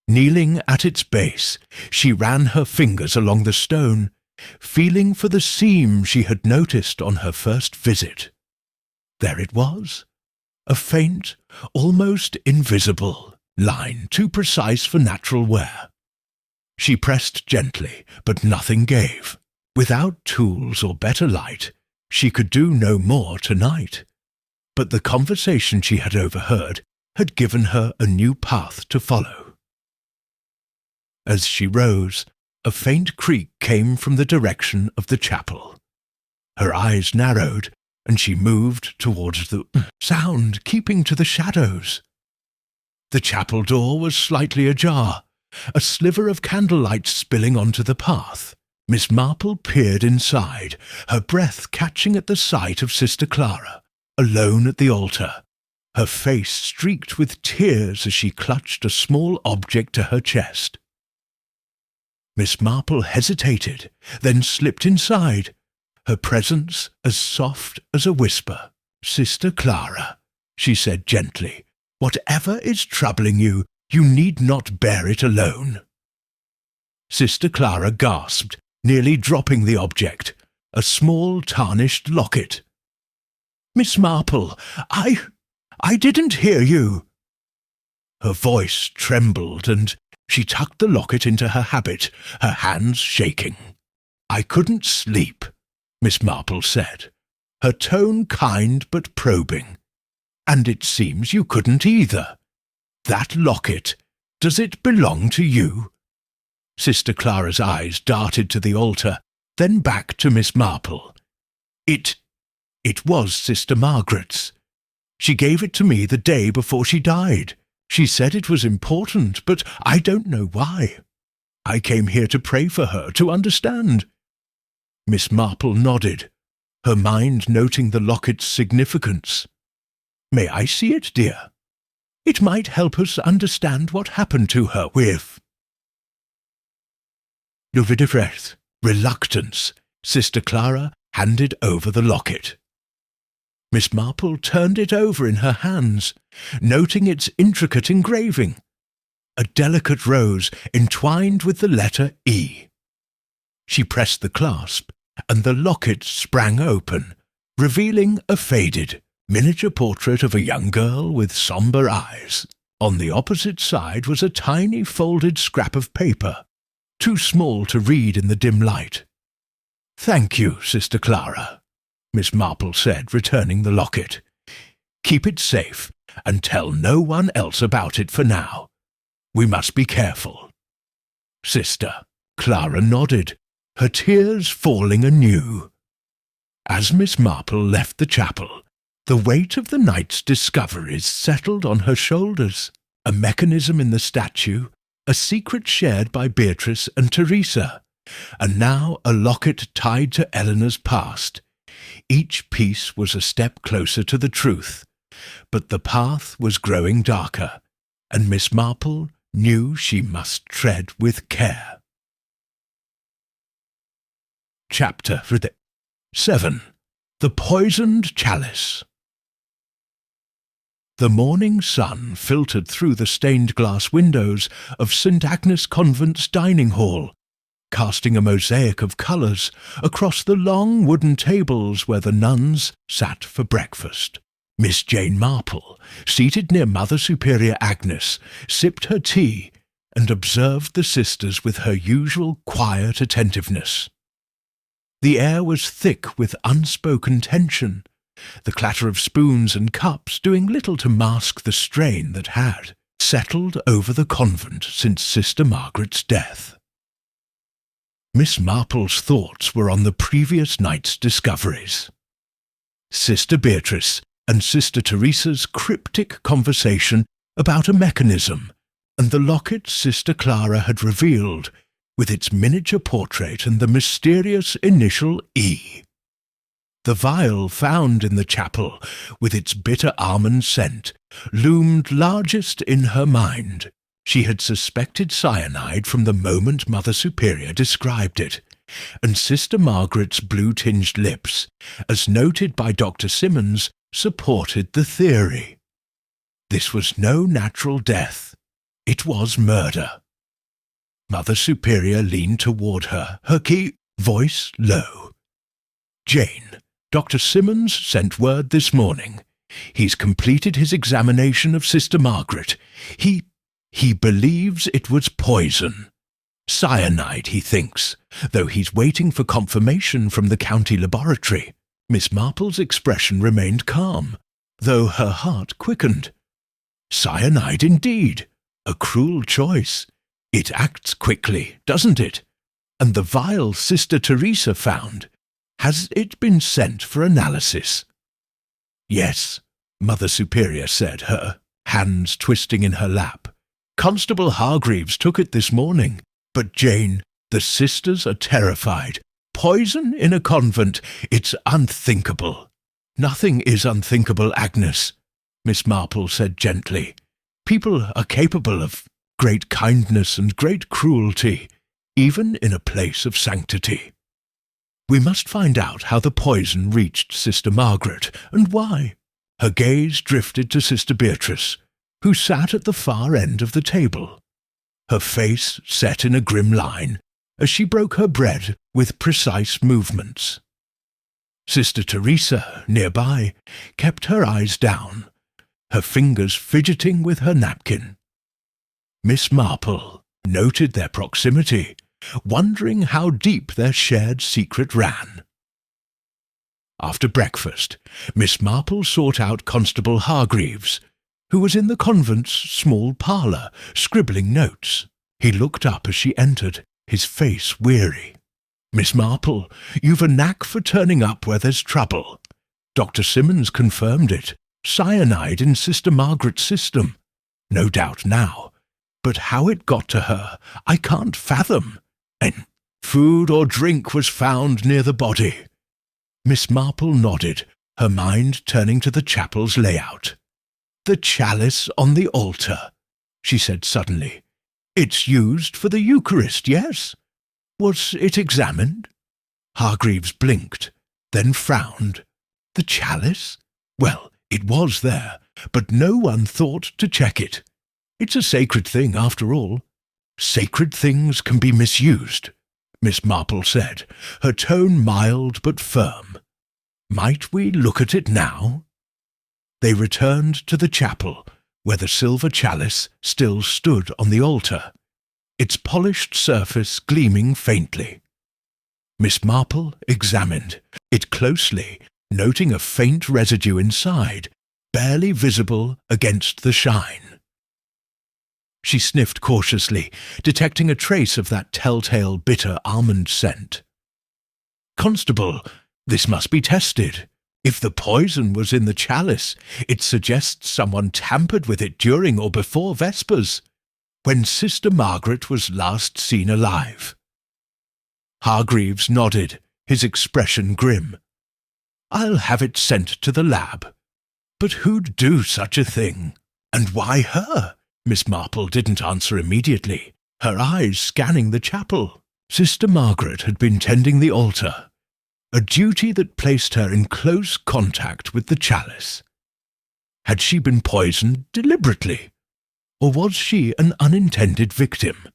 Kneeling at its base, she ran her fingers along the stone, feeling for the seam she had noticed on her first visit. There it was, a faint, almost invisible line too precise for natural wear. She pressed gently, but nothing gave. Without tools or better light, she could do no more tonight. But the conversation she had overheard had given her a new path to follow. As she rose, a faint creak came from the direction of the chapel. Her eyes narrowed, and she moved towards the sound, keeping to the shadows. The chapel door was slightly ajar, a sliver of candlelight spilling onto the path. Miss Marple peered inside, her breath catching at the sight of Sister Clara, alone at the altar, her face streaked with tears as she clutched a small object to her chest. Miss Marple hesitated, then slipped inside, her presence as soft as a whisper. "Sister Clara," she said gently, "whatever is troubling you, you need not bear it alone." Sister Clara gasped, nearly dropping the object, a small tarnished locket. "Miss Marple, I didn't hear you." Her voice trembled, and she tucked the locket into her habit, her hands shaking. "I couldn't sleep," Miss Marple said, her tone kind but probing. "And it seems you couldn't either. That locket, does it belong to you?" Sister Clara's eyes darted to the altar, then back to Miss Marple. It was Sister Margaret's. She gave it to me the day before she died. She said it was important, but I don't know why. I came here to pray for her, to understand." Miss Marple nodded, her mind noting the locket's significance. "May I see it, dear? It might help us understand what happened to her with." With reluctance, Sister Clara handed over the locket. Miss Marple turned it over in her hands, noting its intricate engraving, a delicate rose entwined with the letter E. She pressed the clasp, and the locket sprang open, revealing a faded, miniature portrait of a young girl with sombre eyes. On the opposite side was a tiny folded scrap of paper, too small to read in the dim light. "Thank you, Sister Clara," Miss Marple said, returning the locket. "Keep it safe, and tell no one else about it for now. We must be careful." Sister Clara nodded, her tears falling anew. As Miss Marple left the chapel, the weight of the night's discoveries settled on her shoulders. A mechanism in the statue, a secret shared by Beatrice and Teresa, and now a locket tied to Eleanor's past. Each piece was a step closer to the truth, but the path was growing darker, and Miss Marple knew she must tread with care. Chapter 7. The Poisoned Chalice. The morning sun filtered through the stained-glass windows of St. Agnes Convent's dining hall, casting a mosaic of colours across the long wooden tables where the nuns sat for breakfast. Miss Jane Marple, seated near Mother Superior Agnes, sipped her tea and observed the sisters with her usual quiet attentiveness. The air was thick with unspoken tension, the clatter of spoons and cups doing little to mask the strain that had settled over the convent since Sister Margaret's death. Miss Marple's thoughts were on the previous night's discoveries. Sister Beatrice and Sister Teresa's cryptic conversation about a mechanism, and the locket Sister Clara had revealed, with its miniature portrait and the mysterious initial E. The vial found in the chapel, with its bitter almond scent, loomed largest in her mind. She had suspected cyanide from the moment Mother Superior described it, and Sister Margaret's blue-tinged lips, as noted by Dr. Simmons, supported the theory. This was no natural death. It was murder. Mother Superior leaned toward her, her key voice low. "Jane, Dr. Simmons sent word this morning. He's completed his examination of Sister Margaret. He believes it was poison. Cyanide, he thinks, though he's waiting for confirmation from the county laboratory." Miss Marple's expression remained calm, though her heart quickened. Cyanide indeed. A cruel choice. It acts quickly, doesn't it? And the vial Sister Teresa found, has it been sent for analysis? "Yes," Mother Superior said, her hands twisting in her lap. "Constable Hargreaves took it this morning. But Jane, the sisters are terrified. Poison in a convent, it's unthinkable." "Nothing is unthinkable, Agnes," Miss Marple said gently. "People are capable of great kindness and great cruelty, even in a place of sanctity. We must find out how the poison reached Sister Margaret, and why." Her gaze drifted to Sister Beatrice, who sat at the far end of the table, her face set in a grim line as she broke her bread with precise movements. Sister Teresa, nearby, kept her eyes down, her fingers fidgeting with her napkin. Miss Marple noted their proximity, wondering how deep their shared secret ran. After breakfast, Miss Marple sought out Constable Hargreaves, who was in the convent's small parlour, scribbling notes. He looked up as she entered, his face weary. "Miss Marple, you've a knack for turning up where there's trouble. Dr. Simmons confirmed it. Cyanide in Sister Margaret's system. No doubt now. But how it got to her, I can't fathom. And food or drink was found near the body." Miss Marple nodded, her mind turning to the chapel's layout. "The chalice on the altar," she said suddenly. "It's used for the Eucharist, yes? Was it examined?" Hargreaves blinked, then frowned. "The chalice? Well, it was there, but no one thought to check it. It's a sacred thing, after all." "Sacred things can be misused," Miss Marple said, her tone mild but firm. "Might we look at it now?" They returned to the chapel, where the silver chalice still stood on the altar, its polished surface gleaming faintly. Miss Marple examined it closely, noting a faint residue inside, barely visible against the shine. She sniffed cautiously, detecting a trace of that telltale bitter almond scent. "Constable, this must be tested. If the poison was in the chalice, it suggests someone tampered with it during or before Vespers, when Sister Margaret was last seen alive." Hargreaves nodded, his expression grim. "I'll have it sent to the lab. But who'd do such a thing? And why her?" Miss Marple didn't answer immediately, her eyes scanning the chapel. Sister Margaret had been tending the altar, a duty that placed her in close contact with the chalice. Had she been poisoned deliberately, or was she an unintended victim?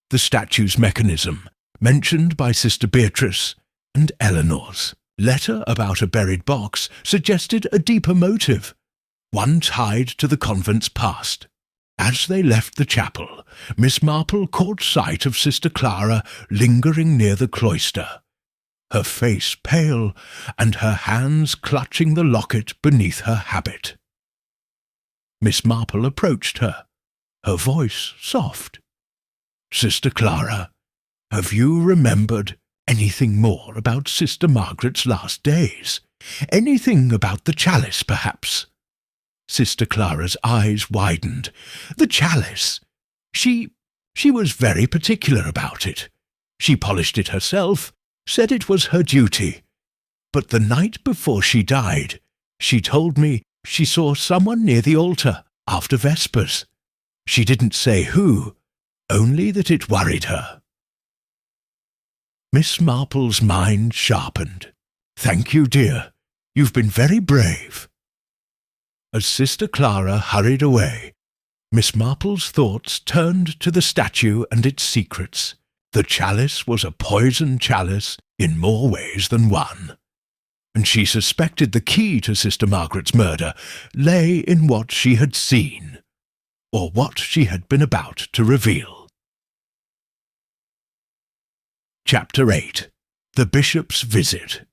The statue's mechanism, mentioned by Sister Beatrice and Eleanor's. Letter about a buried box suggested a deeper motive, one tied to the convent's past. As they left the chapel, Miss Marple caught sight of Sister Clara lingering near the cloister, her face pale and her hands clutching the locket beneath her habit. Miss Marple approached her, her voice soft. "Sister Clara, have you remembered anything more about Sister Margaret's last days? Anything about the chalice, perhaps?" Sister Clara's eyes widened. "The chalice? She was very particular about it. She polished it herself, said it was her duty. But the night before she died, she told me she saw someone near the altar after Vespers. She didn't say who, only that it worried her." Miss Marple's mind sharpened. "Thank you, dear. You've been very brave." As Sister Clara hurried away, Miss Marple's thoughts turned to the statue and its secrets. The chalice was a poisoned chalice in more ways than one, and she suspected the key to Sister Margaret's murder lay in what she had seen, or what she had been about to reveal. Chapter 8. The Bishop's Visit.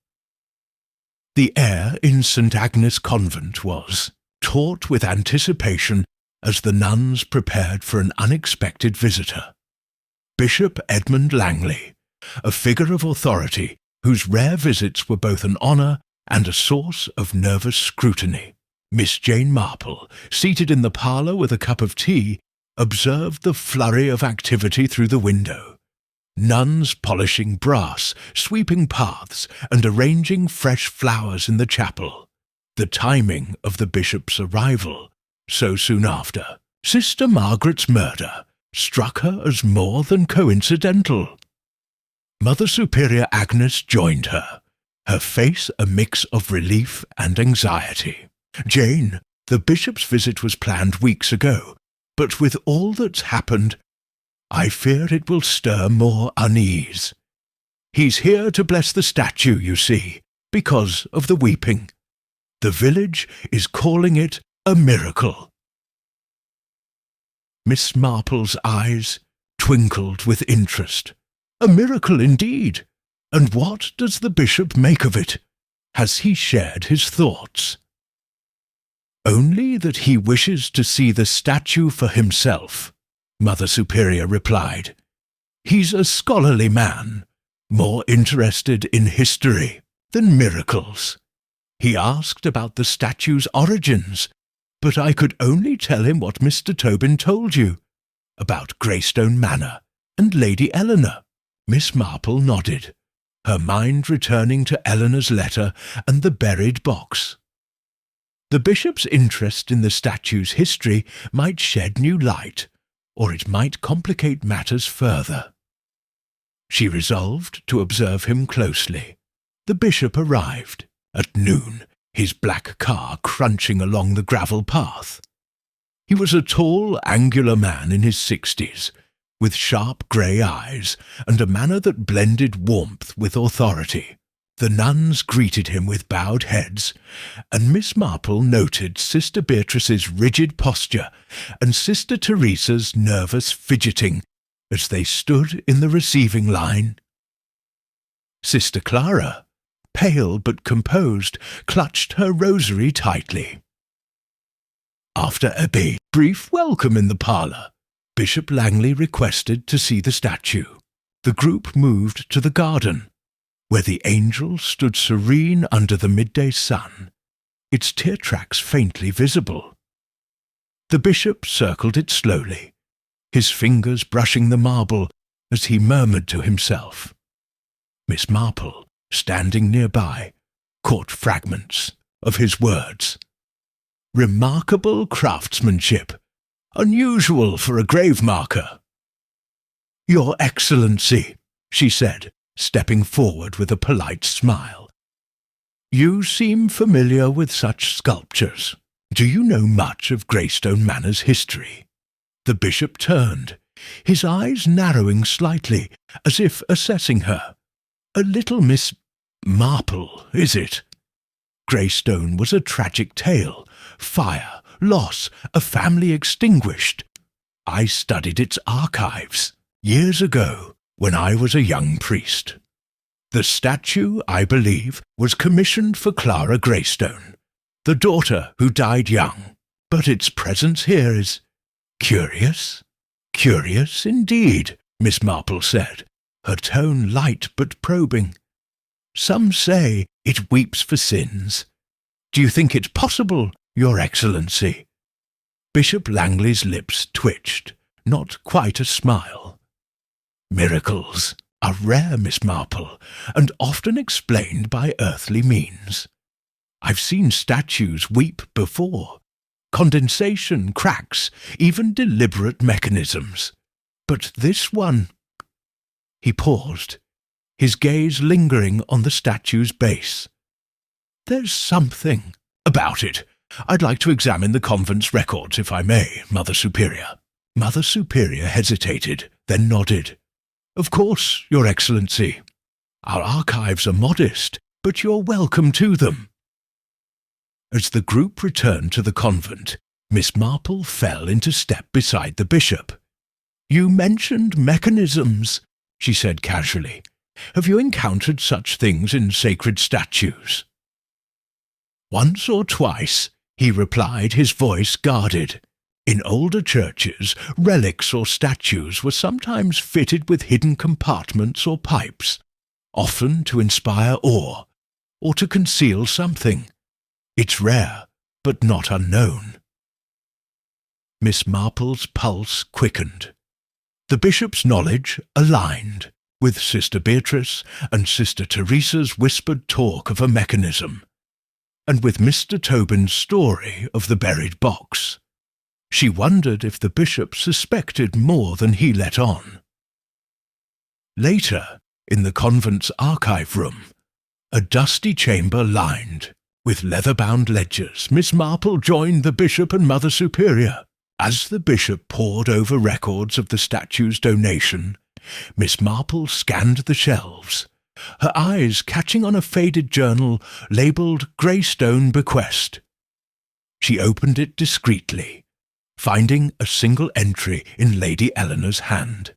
The air in St. Agnes Convent was taut with anticipation as the nuns prepared for an unexpected visitor. Bishop Edmund Langley, a figure of authority whose rare visits were both an honour and a source of nervous scrutiny. Miss Jane Marple, seated in the parlour with a cup of tea, observed the flurry of activity through the window. Nuns polishing brass, sweeping paths, and arranging fresh flowers in the chapel. The timing of the bishop's arrival, so soon after Sister Margaret's murder, struck her as more than coincidental. Mother Superior Agnes joined her, her face a mix of relief and anxiety. "Jane, the bishop's visit was planned weeks ago, but with all that's happened, I fear it will stir more unease. He's here to bless the statue, you see, because of the weeping. The village is calling it a miracle." Miss Marple's eyes twinkled with interest. "A miracle indeed! And what does the bishop make of it? Has he shared his thoughts?" "Only that he wishes to see the statue for himself," Mother Superior replied. "He's a scholarly man, more interested in history than miracles. He asked about the statue's origins, but I could only tell him what Mr. Tobin told you, about Greystone Manor and Lady Eleanor." Miss Marple nodded, her mind returning to Eleanor's letter and the buried box. The bishop's interest in the statue's history might shed new light, or it might complicate matters further. She resolved to observe him closely. The bishop arrived at noon, his black car crunching along the gravel path. He was a tall, angular man in his 60s, with sharp grey eyes and a manner that blended warmth with authority. The nuns greeted him with bowed heads, and Miss Marple noted Sister Beatrice's rigid posture and Sister Teresa's nervous fidgeting as they stood in the receiving line. Sister Clara, pale but composed, clutched her rosary tightly. After a brief welcome in the parlour, Bishop Langley requested to see the statue. The group moved to the garden, where the angel stood serene under the midday sun, its tear tracks faintly visible. The bishop circled it slowly, his fingers brushing the marble as he murmured to himself. Miss Marple, standing nearby, caught fragments of his words. "Remarkable craftsmanship, unusual for a grave marker." "Your Excellency," she said, stepping forward with a polite smile. "You seem familiar with such sculptures. Do you know much of Greystone Manor's history?" The bishop turned, his eyes narrowing slightly, as if assessing her. "A little, Miss Marple, is it? Greystone was a tragic tale. Fire, loss, a family extinguished. I studied its archives years ago when I was a young priest. The statue, I believe, was commissioned for Clara Greystone, the daughter who died young. But its presence here is curious. Curious indeed, Miss Marple said, her tone light but probing. Some say it weeps for sins. Do you think it possible, Your Excellency? Bishop Langley's lips twitched, not quite a smile. Miracles are rare, Miss Marple, and often explained by earthly means. I've seen statues weep before. Condensation, cracks, even deliberate mechanisms. But this one... He paused, his gaze lingering on the statue's base. There's something about it. I'd like to examine the convent's records, if I may, Mother Superior. Mother Superior hesitated, then nodded. Of course, Your Excellency. Our archives are modest, but you're welcome to them. As the group returned to the convent, Miss Marple fell into step beside the bishop. You mentioned mechanisms, she said casually. Have you encountered such things in sacred statues? Once or twice, he replied, his voice guarded. In older churches, relics or statues were sometimes fitted with hidden compartments or pipes, often to inspire awe, or to conceal something. It's rare, but not unknown. Miss Marple's pulse quickened. The bishop's knowledge aligned with Sister Beatrice and Sister Teresa's whispered talk of a mechanism, and with Mr. Tobin's story of the buried box. She wondered if the bishop suspected more than he let on. Later, in the convent's archive room, a dusty chamber lined with leather-bound ledgers, Miss Marple joined the bishop and Mother Superior. As the bishop pored over records of the statue's donation, Miss Marple scanned the shelves, her eyes catching on a faded journal labelled Greystone Bequest. She opened it discreetly, finding a single entry in Lady Eleanor's hand.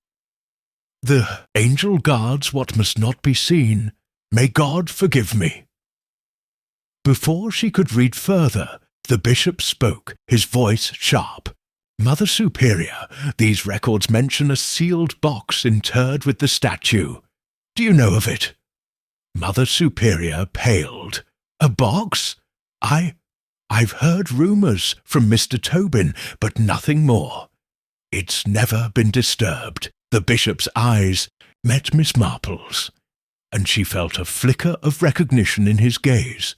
The angel guards what must not be seen. May God forgive me. Before she could read further, the bishop spoke, his voice sharp. Mother Superior, these records mention a sealed box interred with the statue. Do you know of it? Mother Superior paled. A box? I've heard rumours from Mr. Tobin, but nothing more. It's never been disturbed. The bishop's eyes met Miss Marple's, and she felt a flicker of recognition in his gaze,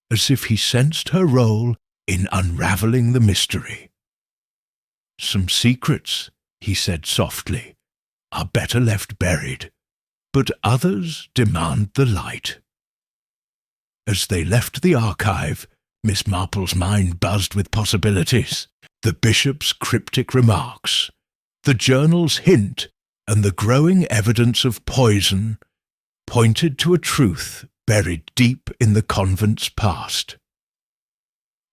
as if he sensed her role in unravelling the mystery. Some secrets, he said softly, are better left buried, but others demand the light. As they left the archive, Miss Marple's mind buzzed with possibilities. The bishop's cryptic remarks, the journal's hint, and the growing evidence of poison pointed to a truth buried deep in the convent's past.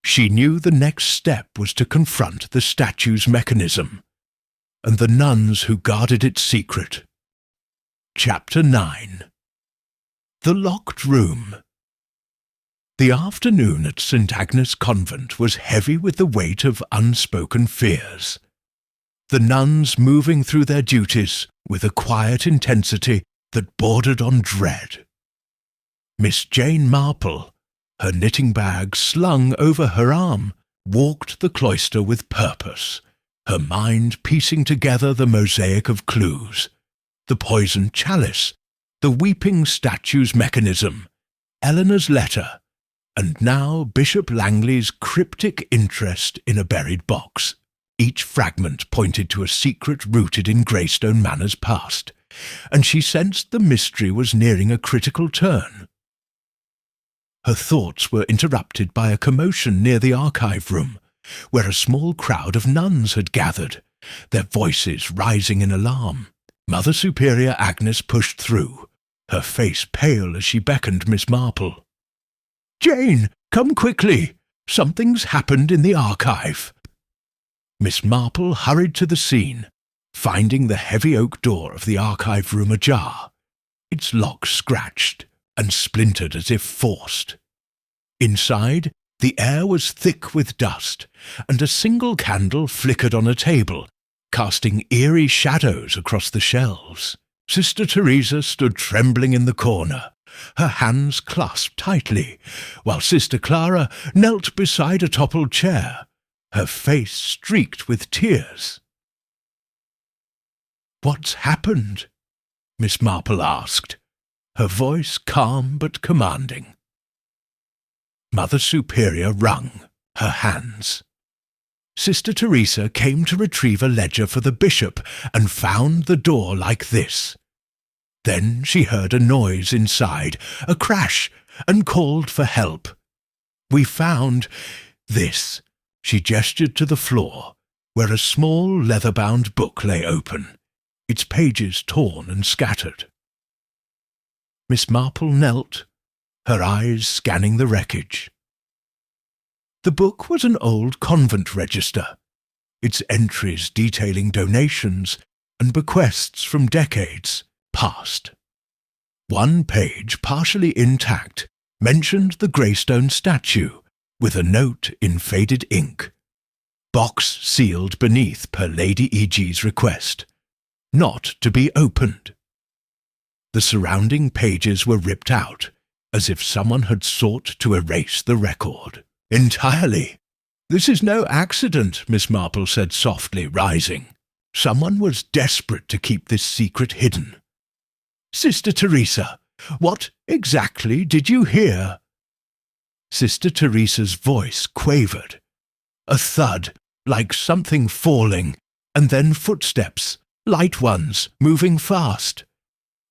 She knew the next step was to confront the statue's mechanism, and the nuns who guarded its secret. Chapter 9. The Locked Room. The afternoon at St. Agnes Convent was heavy with the weight of unspoken fears. The nuns moving through their duties with a quiet intensity that bordered on dread. Miss Jane Marple, her knitting bag slung over her arm, walked the cloister with purpose, her mind piecing together the mosaic of clues, the poisoned chalice, the weeping statue's mechanism, Eleanor's letter, and now Bishop Langley's cryptic interest in a buried box. Each fragment pointed to a secret rooted in Greystone Manor's past, and she sensed the mystery was nearing a critical turn. Her thoughts were interrupted by a commotion near the archive room, where a small crowd of nuns had gathered, their voices rising in alarm. Mother Superior Agnes pushed through, her face pale as she beckoned Miss Marple. "Jane, come quickly! Something's happened in the archive." Miss Marple hurried to the scene, finding the heavy oak door of the archive room ajar, its lock scratched and splintered as if forced. Inside, the air was thick with dust, and a single candle flickered on a table, casting eerie shadows across the shelves. Sister Teresa stood trembling in the corner, her hands clasped tightly, while Sister Clara knelt beside a toppled chair, her face streaked with tears. "What's happened?" Miss Marple asked, her voice calm but commanding. Mother Superior wrung her hands. Sister Teresa came to retrieve a ledger for the bishop and found the door like this. Then she heard a noise inside, a crash, and called for help. "We found this." She gestured to the floor, where a small leather-bound book lay open, its pages torn and scattered. Miss Marple knelt, her eyes scanning the wreckage. The book was an old convent register, its entries detailing donations and bequests from decades past. One page, partially intact, mentioned the Greystone statue, with a note in faded ink. Box sealed beneath per Lady E.G.'s request, not to be opened. The surrounding pages were ripped out, as if someone had sought to erase the record. "Entirely. This is no accident," Miss Marple said softly, rising. "Someone was desperate to keep this secret hidden. Sister Teresa, what exactly did you hear?" Sister Teresa's voice quavered. A thud, like something falling, and then footsteps, light ones, moving fast.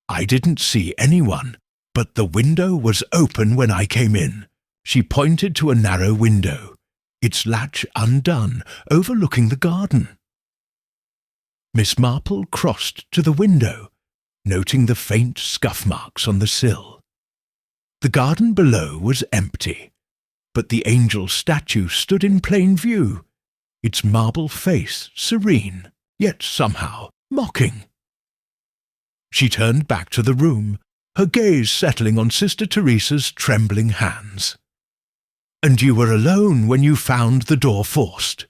"I didn't see anyone, but the window was open when I came in." She pointed to a narrow window, its latch undone, overlooking the garden. Miss Marple crossed to the window, noting the faint scuff marks on the sill. The garden below was empty, but the angel statue stood in plain view, its marble face serene, yet somehow mocking. She turned back to the room, her gaze settling on Sister Teresa's trembling hands. "And you were alone when you found the door forced?"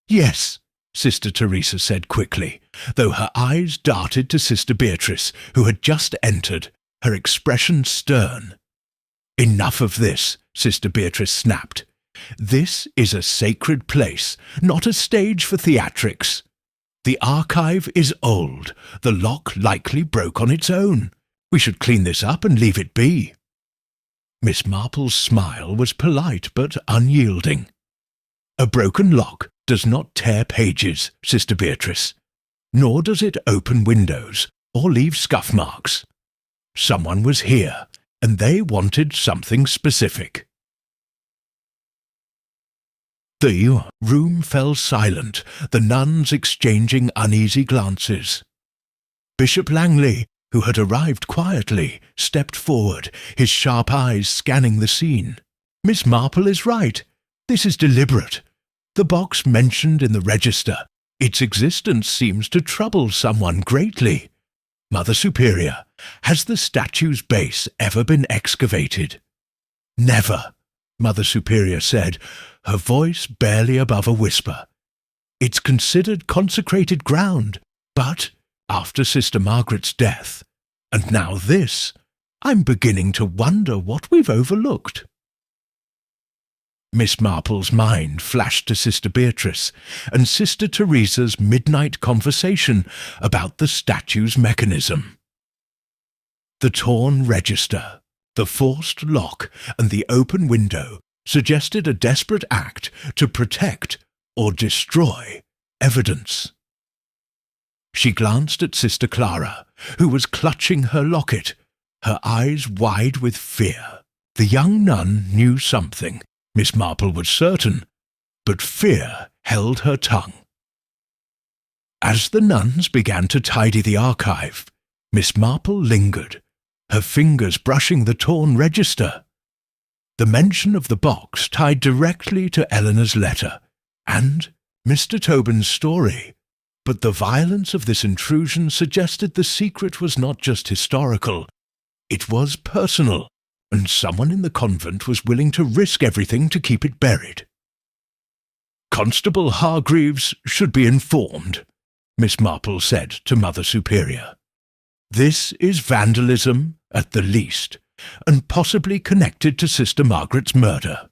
"Yes," Sister Teresa said quickly, though her eyes darted to Sister Beatrice, who had just entered, her expression stern. "Enough of this," Sister Beatrice snapped. "This is a sacred place, not a stage for theatrics. The archive is old, the lock likely broke on its own. We should clean this up and leave it be." Miss Marple's smile was polite but unyielding. "A broken lock does not tear pages, Sister Beatrice, nor does it open windows or leave scuff marks. Someone was here, and they wanted something specific." The room fell silent, the nuns exchanging uneasy glances. Bishop Langley, who had arrived quietly, stepped forward, his sharp eyes scanning the scene. "Miss Marple is right. This is deliberate. The box mentioned in the register, its existence seems to trouble someone greatly. Mother Superior, has the statue's base ever been excavated?" "Never," Mother Superior said, her voice barely above a whisper. "It's considered consecrated ground, but after Sister Margaret's death, and now this, I'm beginning to wonder what we've overlooked." Miss Marple's mind flashed to Sister Beatrice and Sister Teresa's midnight conversation about the statue's mechanism. The torn register, the forced lock, and the open window suggested a desperate act to protect or destroy evidence. She glanced at Sister Clara, who was clutching her locket, her eyes wide with fear. The young nun knew something, Miss Marple was certain, but fear held her tongue. As the nuns began to tidy the archive, Miss Marple lingered, her fingers brushing the torn register. The mention of the box tied directly to Eleanor's letter and Mr. Tobin's story, but the violence of this intrusion suggested the secret was not just historical, it was personal, and someone in the convent was willing to risk everything to keep it buried. "Constable Hargreaves should be informed," Miss Marple said to Mother Superior. "This is vandalism, at the least, and possibly connected to Sister Margaret's murder."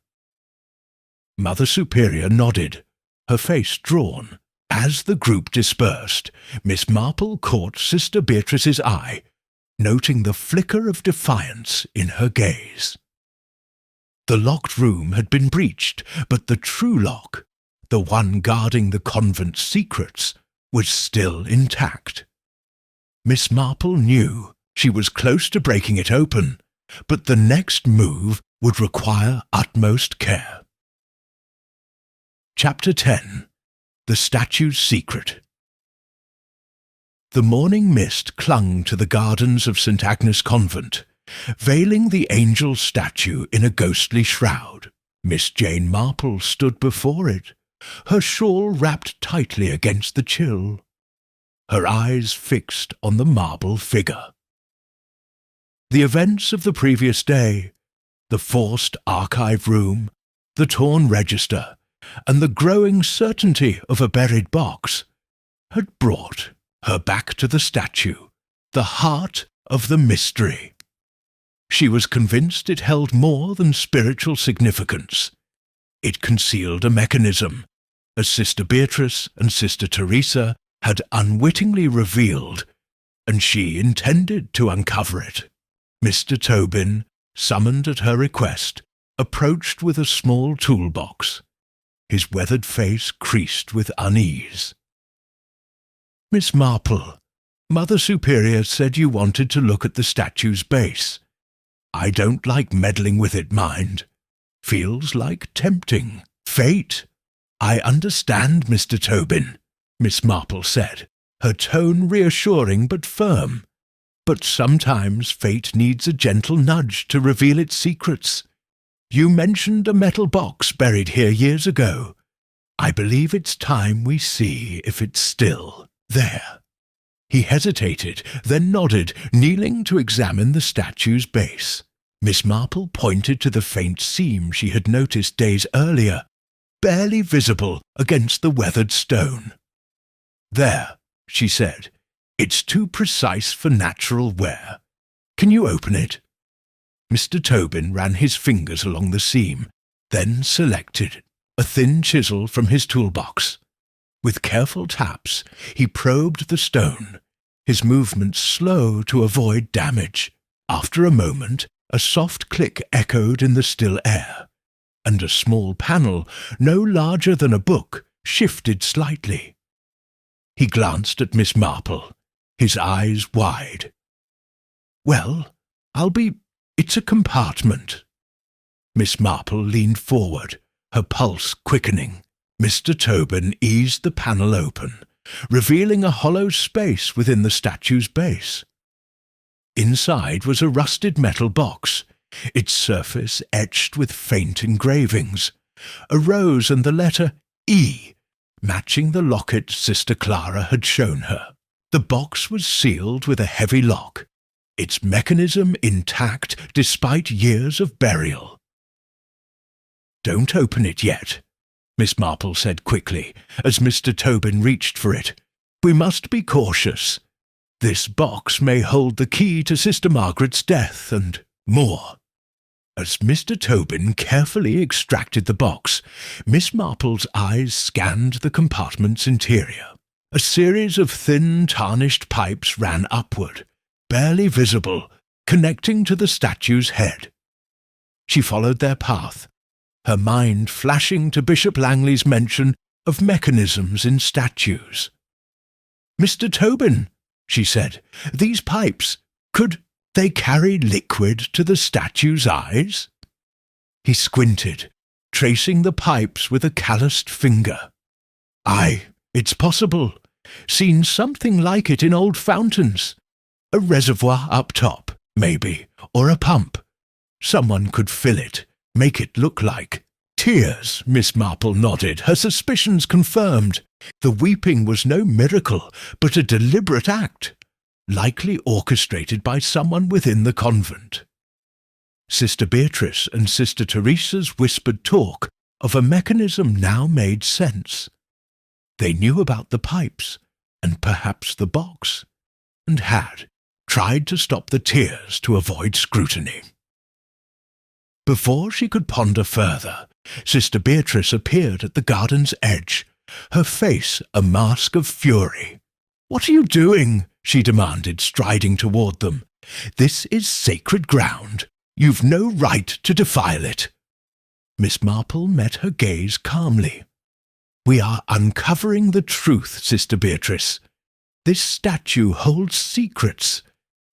Mother Superior nodded, her face drawn. As the group dispersed, Miss Marple caught Sister Beatrice's eye, noting the flicker of defiance in her gaze. The locked room had been breached, but the true lock, the one guarding the convent's secrets, was still intact. Miss Marple knew she was close to breaking it open, but the next move would require utmost care. Chapter 10. The Statue's Secret. The morning mist clung to the gardens of St. Agnes Convent, veiling the angel statue in a ghostly shroud. Miss Jane Marple stood before it, her shawl wrapped tightly against the chill, her eyes fixed on the marble figure. The events of the previous day, the forced archive room, the torn register, and the growing certainty of a buried box, had brought her back to the statue, the heart of the mystery. She was convinced it held more than spiritual significance. It concealed a mechanism, as Sister Beatrice and Sister Teresa had unwittingly revealed, and she intended to uncover it. Mr. Tobin, summoned at her request, approached with a small toolbox, his weathered face creased with unease. "Miss Marple, Mother Superior said you wanted to look at the statue's base. I don't like meddling with it, mind. Feels like tempting. Fate." "I understand, Mr. Tobin," Miss Marple said, her tone reassuring but firm. "But sometimes fate needs a gentle nudge to reveal its secrets. You mentioned a metal box buried here years ago. I believe it's time we see if it's still there." He hesitated, then nodded, kneeling to examine the statue's base. Miss Marple pointed to the faint seam she had noticed days earlier, barely visible against the weathered stone. "There," she said. "It's too precise for natural wear. Can you open it?" Mr. Tobin ran his fingers along the seam, then selected a thin chisel from his toolbox. With careful taps, he probed the stone, his movements slow to avoid damage. After a moment, a soft click echoed in the still air, and a small panel, no larger than a book, shifted slightly. He glanced at Miss Marple, his eyes wide. "Well, it's a compartment." Miss Marple leaned forward, her pulse quickening. Mr. Tobin eased the panel open, revealing a hollow space within the statue's base. Inside was a rusted metal box, its surface etched with faint engravings, a rose and the letter E, matching the locket Sister Clara had shown her. The box was sealed with a heavy lock, its mechanism intact despite years of burial. "Don't open it yet," Miss Marple said quickly, as Mr. Tobin reached for it. "We must be cautious. This box may hold the key to Sister Margaret's death and more." As Mr. Tobin carefully extracted the box, Miss Marple's eyes scanned the compartment's interior. A series of thin, tarnished pipes ran upward, barely visible, connecting to the statue's head. She followed their path, her mind flashing to Bishop Langley's mention of mechanisms in statues. "Mr. Tobin," she said, "these pipes, could they carry liquid to the statue's eyes?" He squinted, tracing the pipes with a calloused finger. "Aye, it's possible. Seen something like it in old fountains. A reservoir up top, maybe, or a pump. Someone could fill it, make it look like tears. Miss Marple nodded, her suspicions confirmed. The weeping was no miracle, but a deliberate act, likely orchestrated by someone within the convent. Sister Beatrice and Sister Teresa's whispered talk of a mechanism now made sense. They knew about the pipes, and perhaps the box, and had tried to stop the tears to avoid scrutiny. Before she could ponder further, Sister Beatrice appeared at the garden's edge, her face a mask of fury. "What are you doing?" she demanded, striding toward them. "This is sacred ground. You've no right to defile it." Miss Marple met her gaze calmly. "We are uncovering the truth, Sister Beatrice. This statue holds secrets,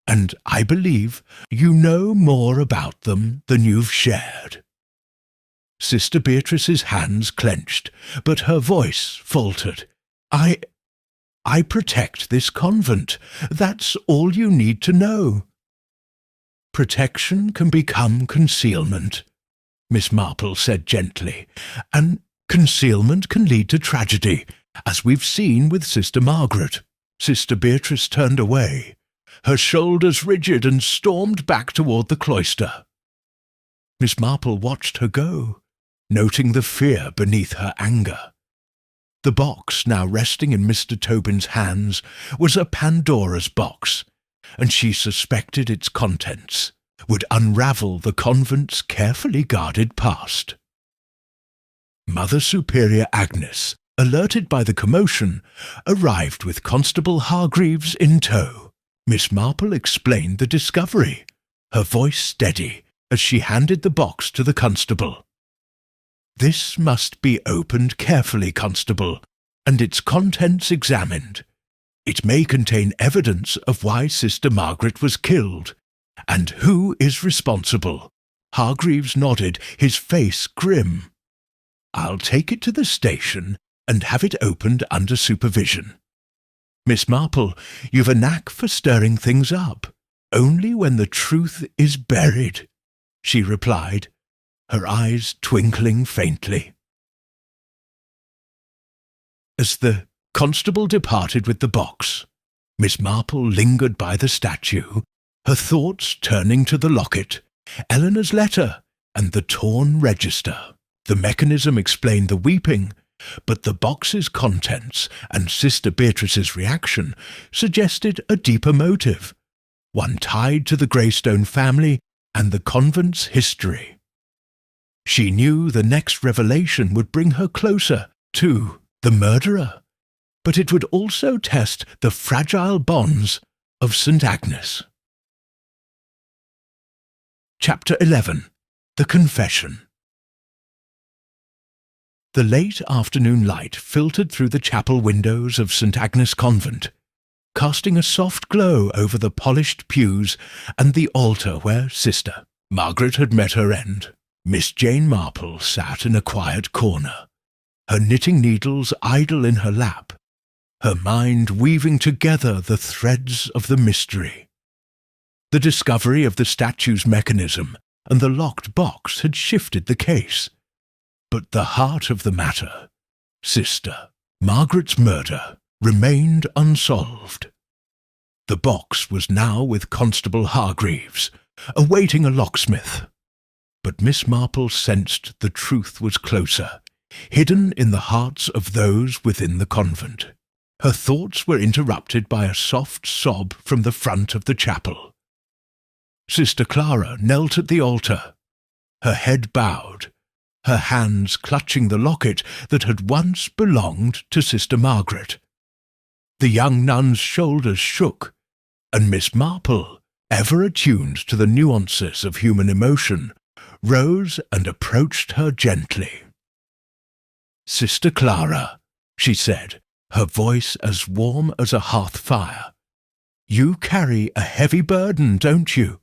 and I believe you know more about them than you've shared." Sister Beatrice's hands clenched, but her voice faltered. I protect this convent. That's all you need to know." "Protection can become concealment," Miss Marple said gently, "and concealment can lead to tragedy, as we've seen with Sister Margaret." Sister Beatrice turned away, her shoulders rigid, and stormed back toward the cloister. Miss Marple watched her go, noting the fear beneath her anger. The box now resting in Mr. Tobin's hands was a Pandora's box, and she suspected its contents would unravel the convent's carefully guarded past. Mother Superior Agnes, alerted by the commotion, arrived with Constable Hargreaves in tow. Miss Marple explained the discovery, her voice steady as she handed the box to the constable. "This must be opened carefully, Constable, and its contents examined. It may contain evidence of why Sister Margaret was killed, and who is responsible." Hargreaves nodded, his face grim. "I'll take it to the station and have it opened under supervision. Miss Marple, you've a knack for stirring things up, only when the truth is buried," she replied, her eyes twinkling faintly. As the constable departed with the box, Miss Marple lingered by the statue, her thoughts turning to the locket, Eleanor's letter, and the torn register. The mechanism explained the weeping, but the box's contents and Sister Beatrice's reaction suggested a deeper motive, one tied to the Greystone family and the convent's history. She knew the next revelation would bring her closer to the murderer, but it would also test the fragile bonds of St. Agnes. Chapter 11. The Confession. The late afternoon light filtered through the chapel windows of St. Agnes Convent, casting a soft glow over the polished pews and the altar where Sister Margaret had met her end. Miss Jane Marple sat in a quiet corner, her knitting needles idle in her lap, her mind weaving together the threads of the mystery. The discovery of the statue's mechanism and the locked box had shifted the case, but the heart of the matter, Sister Margaret's murder, remained unsolved. The box was now with Constable Hargreaves, awaiting a locksmith. But Miss Marple sensed the truth was closer, hidden in the hearts of those within the convent. Her thoughts were interrupted by a soft sob from the front of the chapel. Sister Clara knelt at the altar, her head bowed, her hands clutching the locket that had once belonged to Sister Margaret. The young nun's shoulders shook, and Miss Marple, ever attuned to the nuances of human emotion, rose and approached her gently. "Sister Clara," she said, her voice as warm as a hearth fire, "you carry a heavy burden, don't you?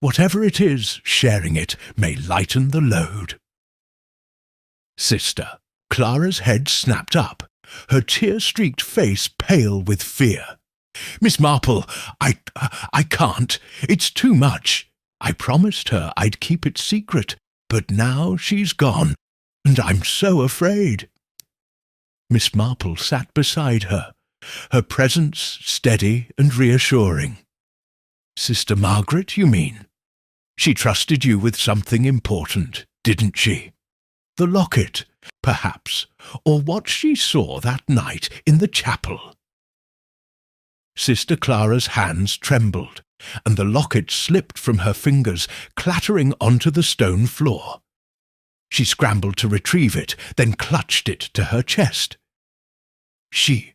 Whatever it is, sharing it may lighten the load." Sister Clara's head snapped up, her tear-streaked face pale with fear. Miss Marple, I can't. It's too much. I promised her I'd keep it secret, but now she's gone, and I'm so afraid." Miss Marple sat beside her, her presence steady and reassuring. "Sister Margaret, you mean? She trusted you with something important, didn't she? The locket, perhaps, or what she saw that night in the chapel." Sister Clara's hands trembled, and the locket slipped from her fingers, clattering onto the stone floor. She scrambled to retrieve it, then clutched it to her chest. She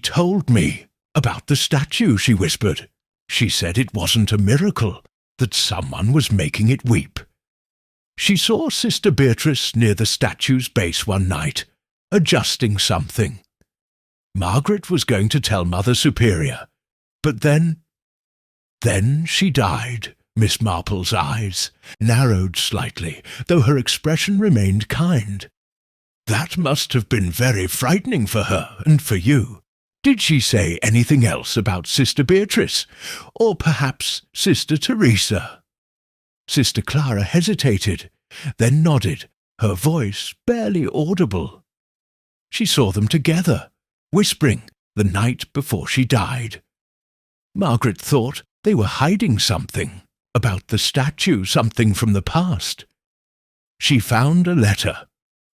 told me about the statue," she whispered. "She said it wasn't a miracle, that someone was making it weep. She saw Sister Beatrice near the statue's base one night, adjusting something. Margaret was going to tell Mother Superior, but then she died." Miss Marple's eyes narrowed slightly, though her expression remained kind. "That must have been very frightening for her and for you. Did she say anything else about Sister Beatrice, or perhaps Sister Teresa?" Sister Clara hesitated, then nodded, her voice barely audible. "She saw them together, whispering, the night before she died. Margaret thought they were hiding something about the statue, something from the past. She found a letter,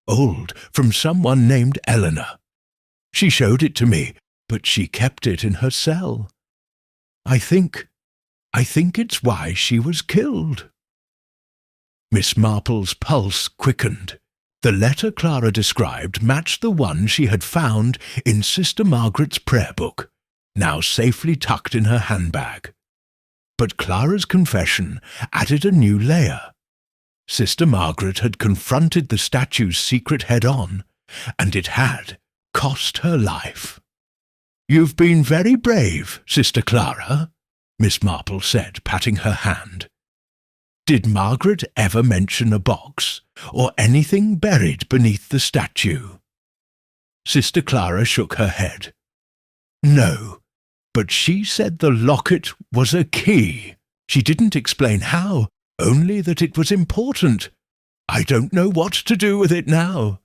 old, from someone named Eleanor. She showed it to me, but she kept it in her cell. I think it's why she was killed." Miss Marple's pulse quickened. The letter Clara described matched the one she had found in Sister Margaret's prayer book, now safely tucked in her handbag. But Clara's confession added a new layer. Sister Margaret had confronted the statue's secret head-on, and it had cost her life. "You've been very brave, Sister Clara," Miss Marple said, patting her hand. "Did Margaret ever mention a box, or anything buried beneath the statue?" Sister Clara shook her head. "No, but she said the locket was a key. She didn't explain how, only that it was important. I don't know what to do with it now."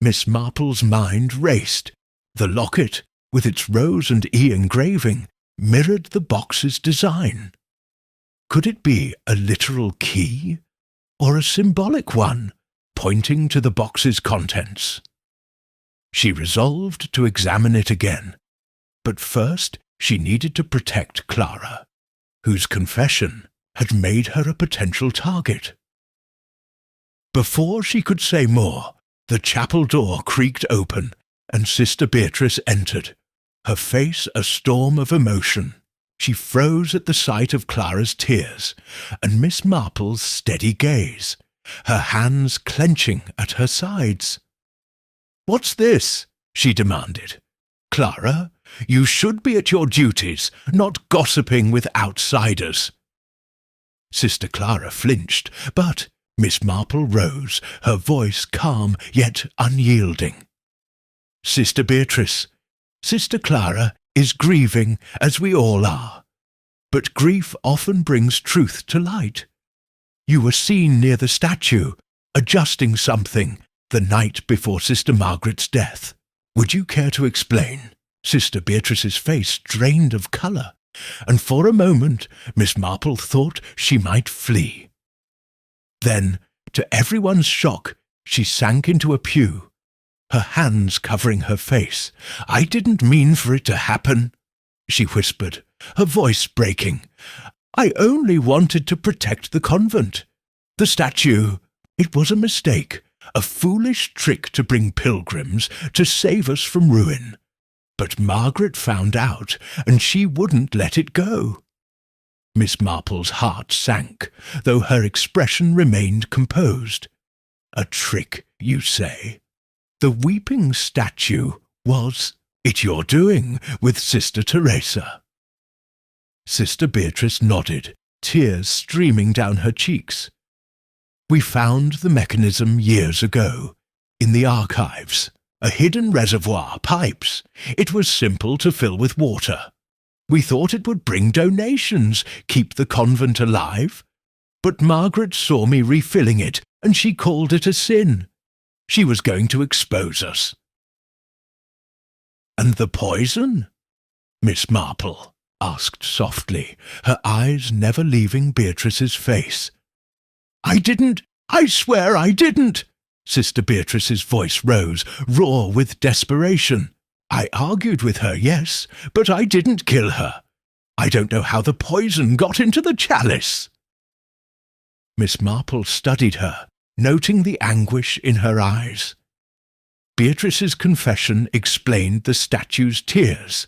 Miss Marple's mind raced. The locket, with its rose and E engraving, mirrored the box's design. Could it be a literal key, or a symbolic one, pointing to the box's contents? She resolved to examine it again, but first she needed to protect Clara, whose confession had made her a potential target. Before she could say more, the chapel door creaked open, and Sister Beatrice entered, her face a storm of emotion. She froze at the sight of Clara's tears and Miss Marple's steady gaze, her hands clenching at her sides. "What's this?" she demanded. "Clara, you should be at your duties, not gossiping with outsiders." Sister Clara flinched, but Miss Marple rose, her voice calm yet unyielding. "Sister Beatrice, Sister Clara is grieving, as we all are. But grief often brings truth to light. You were seen near the statue, adjusting something, the night before Sister Margaret's death. Would you care to explain?" Sister Beatrice's face drained of colour, and for a moment Miss Marple thought she might flee. Then, to everyone's shock, she sank into a pew, her hands covering her face. "I didn't mean for it to happen," she whispered, her voice breaking. "I only wanted to protect the convent. The statue, it was a mistake, a foolish trick to bring pilgrims to save us from ruin. But Margaret found out, and she wouldn't let it go." Miss Marple's heart sank, though her expression remained composed. "A trick, you say? The weeping statue was it your doing with Sister Teresa?" Sister Beatrice nodded, tears streaming down her cheeks. "We found the mechanism years ago, in the archives, A hidden reservoir, pipes. It was simple to fill with water. We thought it would bring donations, keep the convent alive. But Margaret saw me refilling it, and she called it a sin. She was going to expose us." "And the poison?" Miss Marple asked softly, her eyes never leaving Beatrice's face. I swear I didn't!" Sister Beatrice's voice rose, raw with desperation. "I argued with her, yes, but I didn't kill her. I don't know how the poison got into the chalice." Miss Marple studied her, noting the anguish in her eyes. Beatrice's confession explained the statue's tears,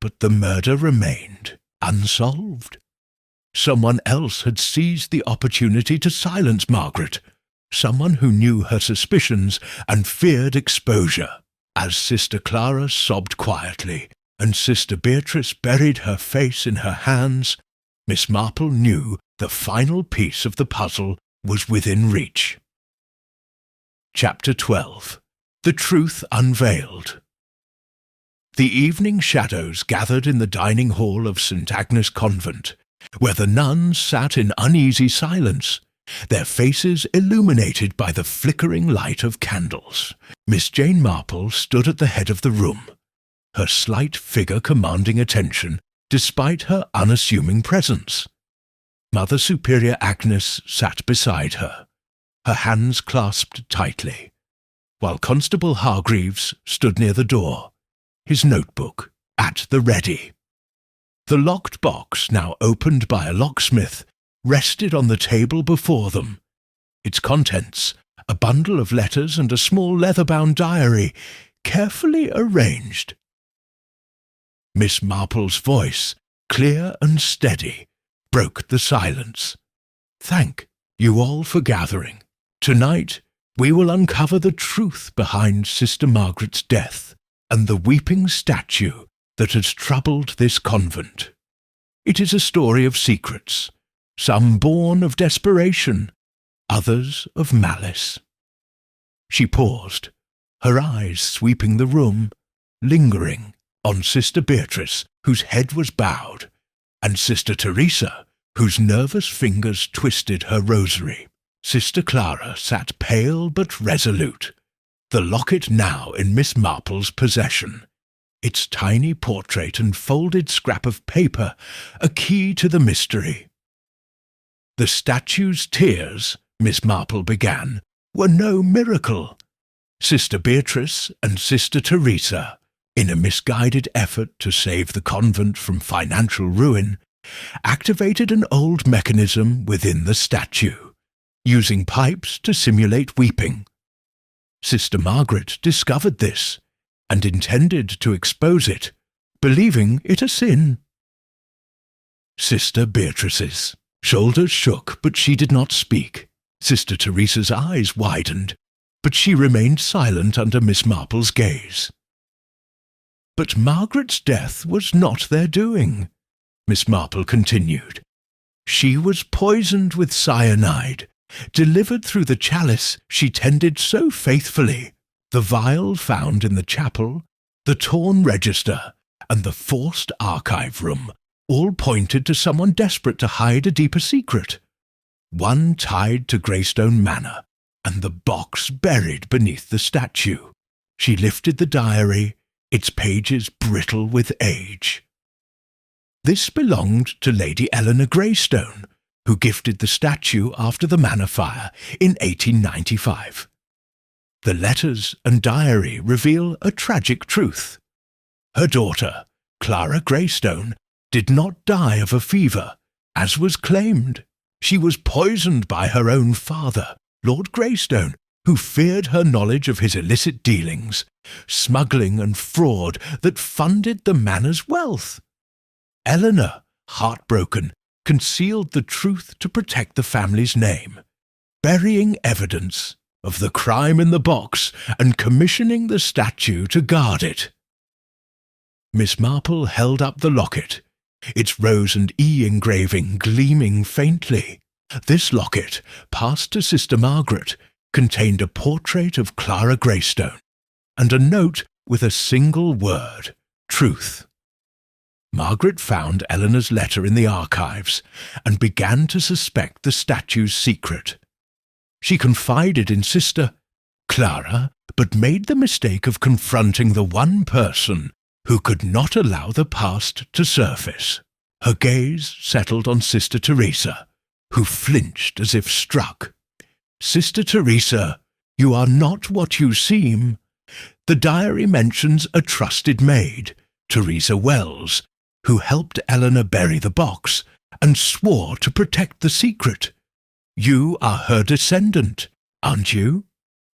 but the murder remained unsolved. Someone else had seized the opportunity to silence Margaret, someone who knew her suspicions and feared exposure. As Sister Clara sobbed quietly and Sister Beatrice buried her face in her hands, Miss Marple knew the final piece of the puzzle was within reach. Chapter 12. The Truth Unveiled. The evening shadows gathered in the dining hall of St. Agnes Convent, where the nuns sat in uneasy silence, their faces illuminated by the flickering light of candles. Miss Jane Marple stood at the head of the room, her slight figure commanding attention despite her unassuming presence. Mother Superior Agnes sat beside her, her hands clasped tightly, while Constable Hargreaves stood near the door, his notebook at the ready. The locked box, now opened by a locksmith, rested on the table before them, its contents, a bundle of letters and a small leather-bound diary, carefully arranged. Miss Marple's voice, clear and steady, broke the silence. "Thank you all for gathering. Tonight we will uncover the truth behind Sister Margaret's death and the weeping statue that has troubled this convent. It is a story of secrets, some born of desperation, others of malice." She paused, her eyes sweeping the room, lingering on Sister Beatrice, whose head was bowed, and Sister Teresa, whose nervous fingers twisted her rosary. Sister Clara sat pale but resolute, the locket now in Miss Marple's possession, its tiny portrait and folded scrap of paper a key to the mystery. "The statue's tears," Miss Marple began, "were no miracle. Sister Beatrice and Sister Teresa, in a misguided effort to save the convent from financial ruin, activated an old mechanism within the statue, using pipes to simulate weeping. Sister Margaret discovered this and intended to expose it, believing it a sin." Sister Beatrice's shoulders shook, but she did not speak. Sister Teresa's eyes widened, but she remained silent under Miss Marple's gaze. "But Margaret's death was not their doing," Miss Marple continued. "She was poisoned with cyanide, delivered through the chalice she tended so faithfully. The vial found in the chapel, the torn register, and the forced archive room all pointed to someone desperate to hide a deeper secret. One tied to Greystone Manor, and the box buried beneath the statue." She lifted the diary, its pages brittle with age. "This belonged to Lady Eleanor Greystone, who gifted the statue after the manor fire in 1895. The letters and diary reveal a tragic truth. Her daughter, Clara Greystone, did not die of a fever, as was claimed. She was poisoned by her own father, Lord Greystone, who feared her knowledge of his illicit dealings, smuggling and fraud that funded the manor's wealth. Eleanor, heartbroken, concealed the truth to protect the family's name, burying evidence of the crime in the box and commissioning the statue to guard it." Miss Marple held up the locket, its rose and E engraving gleaming faintly. This locket, passed to Sister Margaret, contained a portrait of Clara Greystone, and a note with a single word: truth. Margaret found Eleanor's letter in the archives and began to suspect the statue's secret. She confided in Sister Clara, but made the mistake of confronting the one person who could not allow the past to surface. Her gaze settled on Sister Teresa, who flinched as if struck. "Sister Teresa, you are not what you seem. The diary mentions a trusted maid, Teresa Wells, who helped Eleanor bury the box and swore to protect the secret. You are her descendant, aren't you?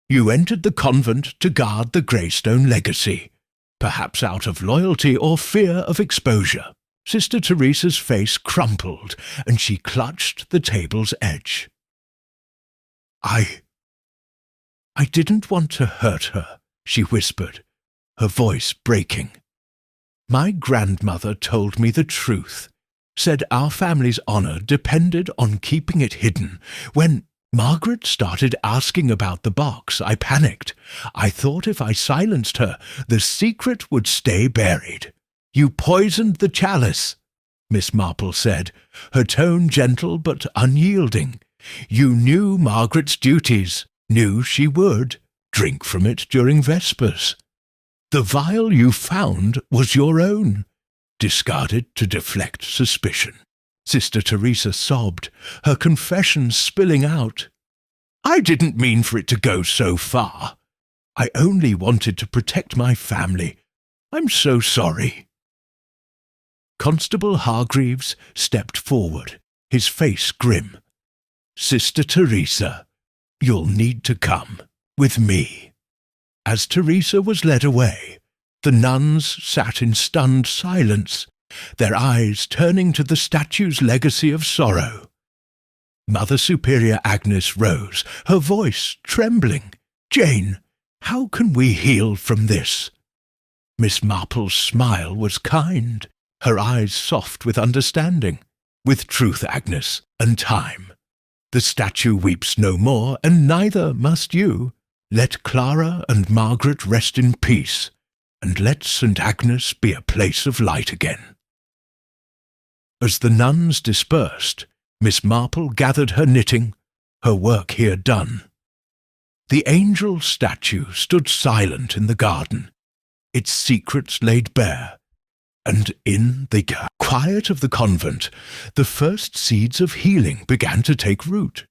You entered the convent to guard the Greystone legacy, perhaps out of loyalty or fear of exposure." Sister Teresa's face crumpled, and she clutched the table's edge. I didn't want to hurt her," she whispered, her voice breaking. "My grandmother told me the truth, said our family's honor depended on keeping it hidden. When Margaret started asking about the box, I panicked. I thought if I silenced her, the secret would stay buried. You poisoned the chalice," Miss Marple said, her tone gentle but unyielding. "You knew Margaret's duties, knew she would drink from it during Vespers. The vial you found was your own, discarded to deflect suspicion." Sister Teresa sobbed, her confession spilling out. "I didn't mean for it to go so far. I only wanted to protect my family. I'm so sorry." Constable Hargreaves stepped forward, his face grim. "Sister Teresa, you'll need to come with me." As Teresa was led away, the nuns sat in stunned silence, their eyes turning to the statue's legacy of sorrow. Mother Superior Agnes rose, her voice trembling. "Jane, how can we heal from this?" Miss Marple's smile was kind, her eyes soft with understanding. "With truth, Agnes, and time. The statue weeps no more, and neither must you. Let Clara and Margaret rest in peace, and let St. Agnes be a place of light again." As the nuns dispersed, Miss Marple gathered her knitting, her work here done. The angel statue stood silent in the garden, its secrets laid bare, and in the quiet of the convent, the first seeds of healing began to take root.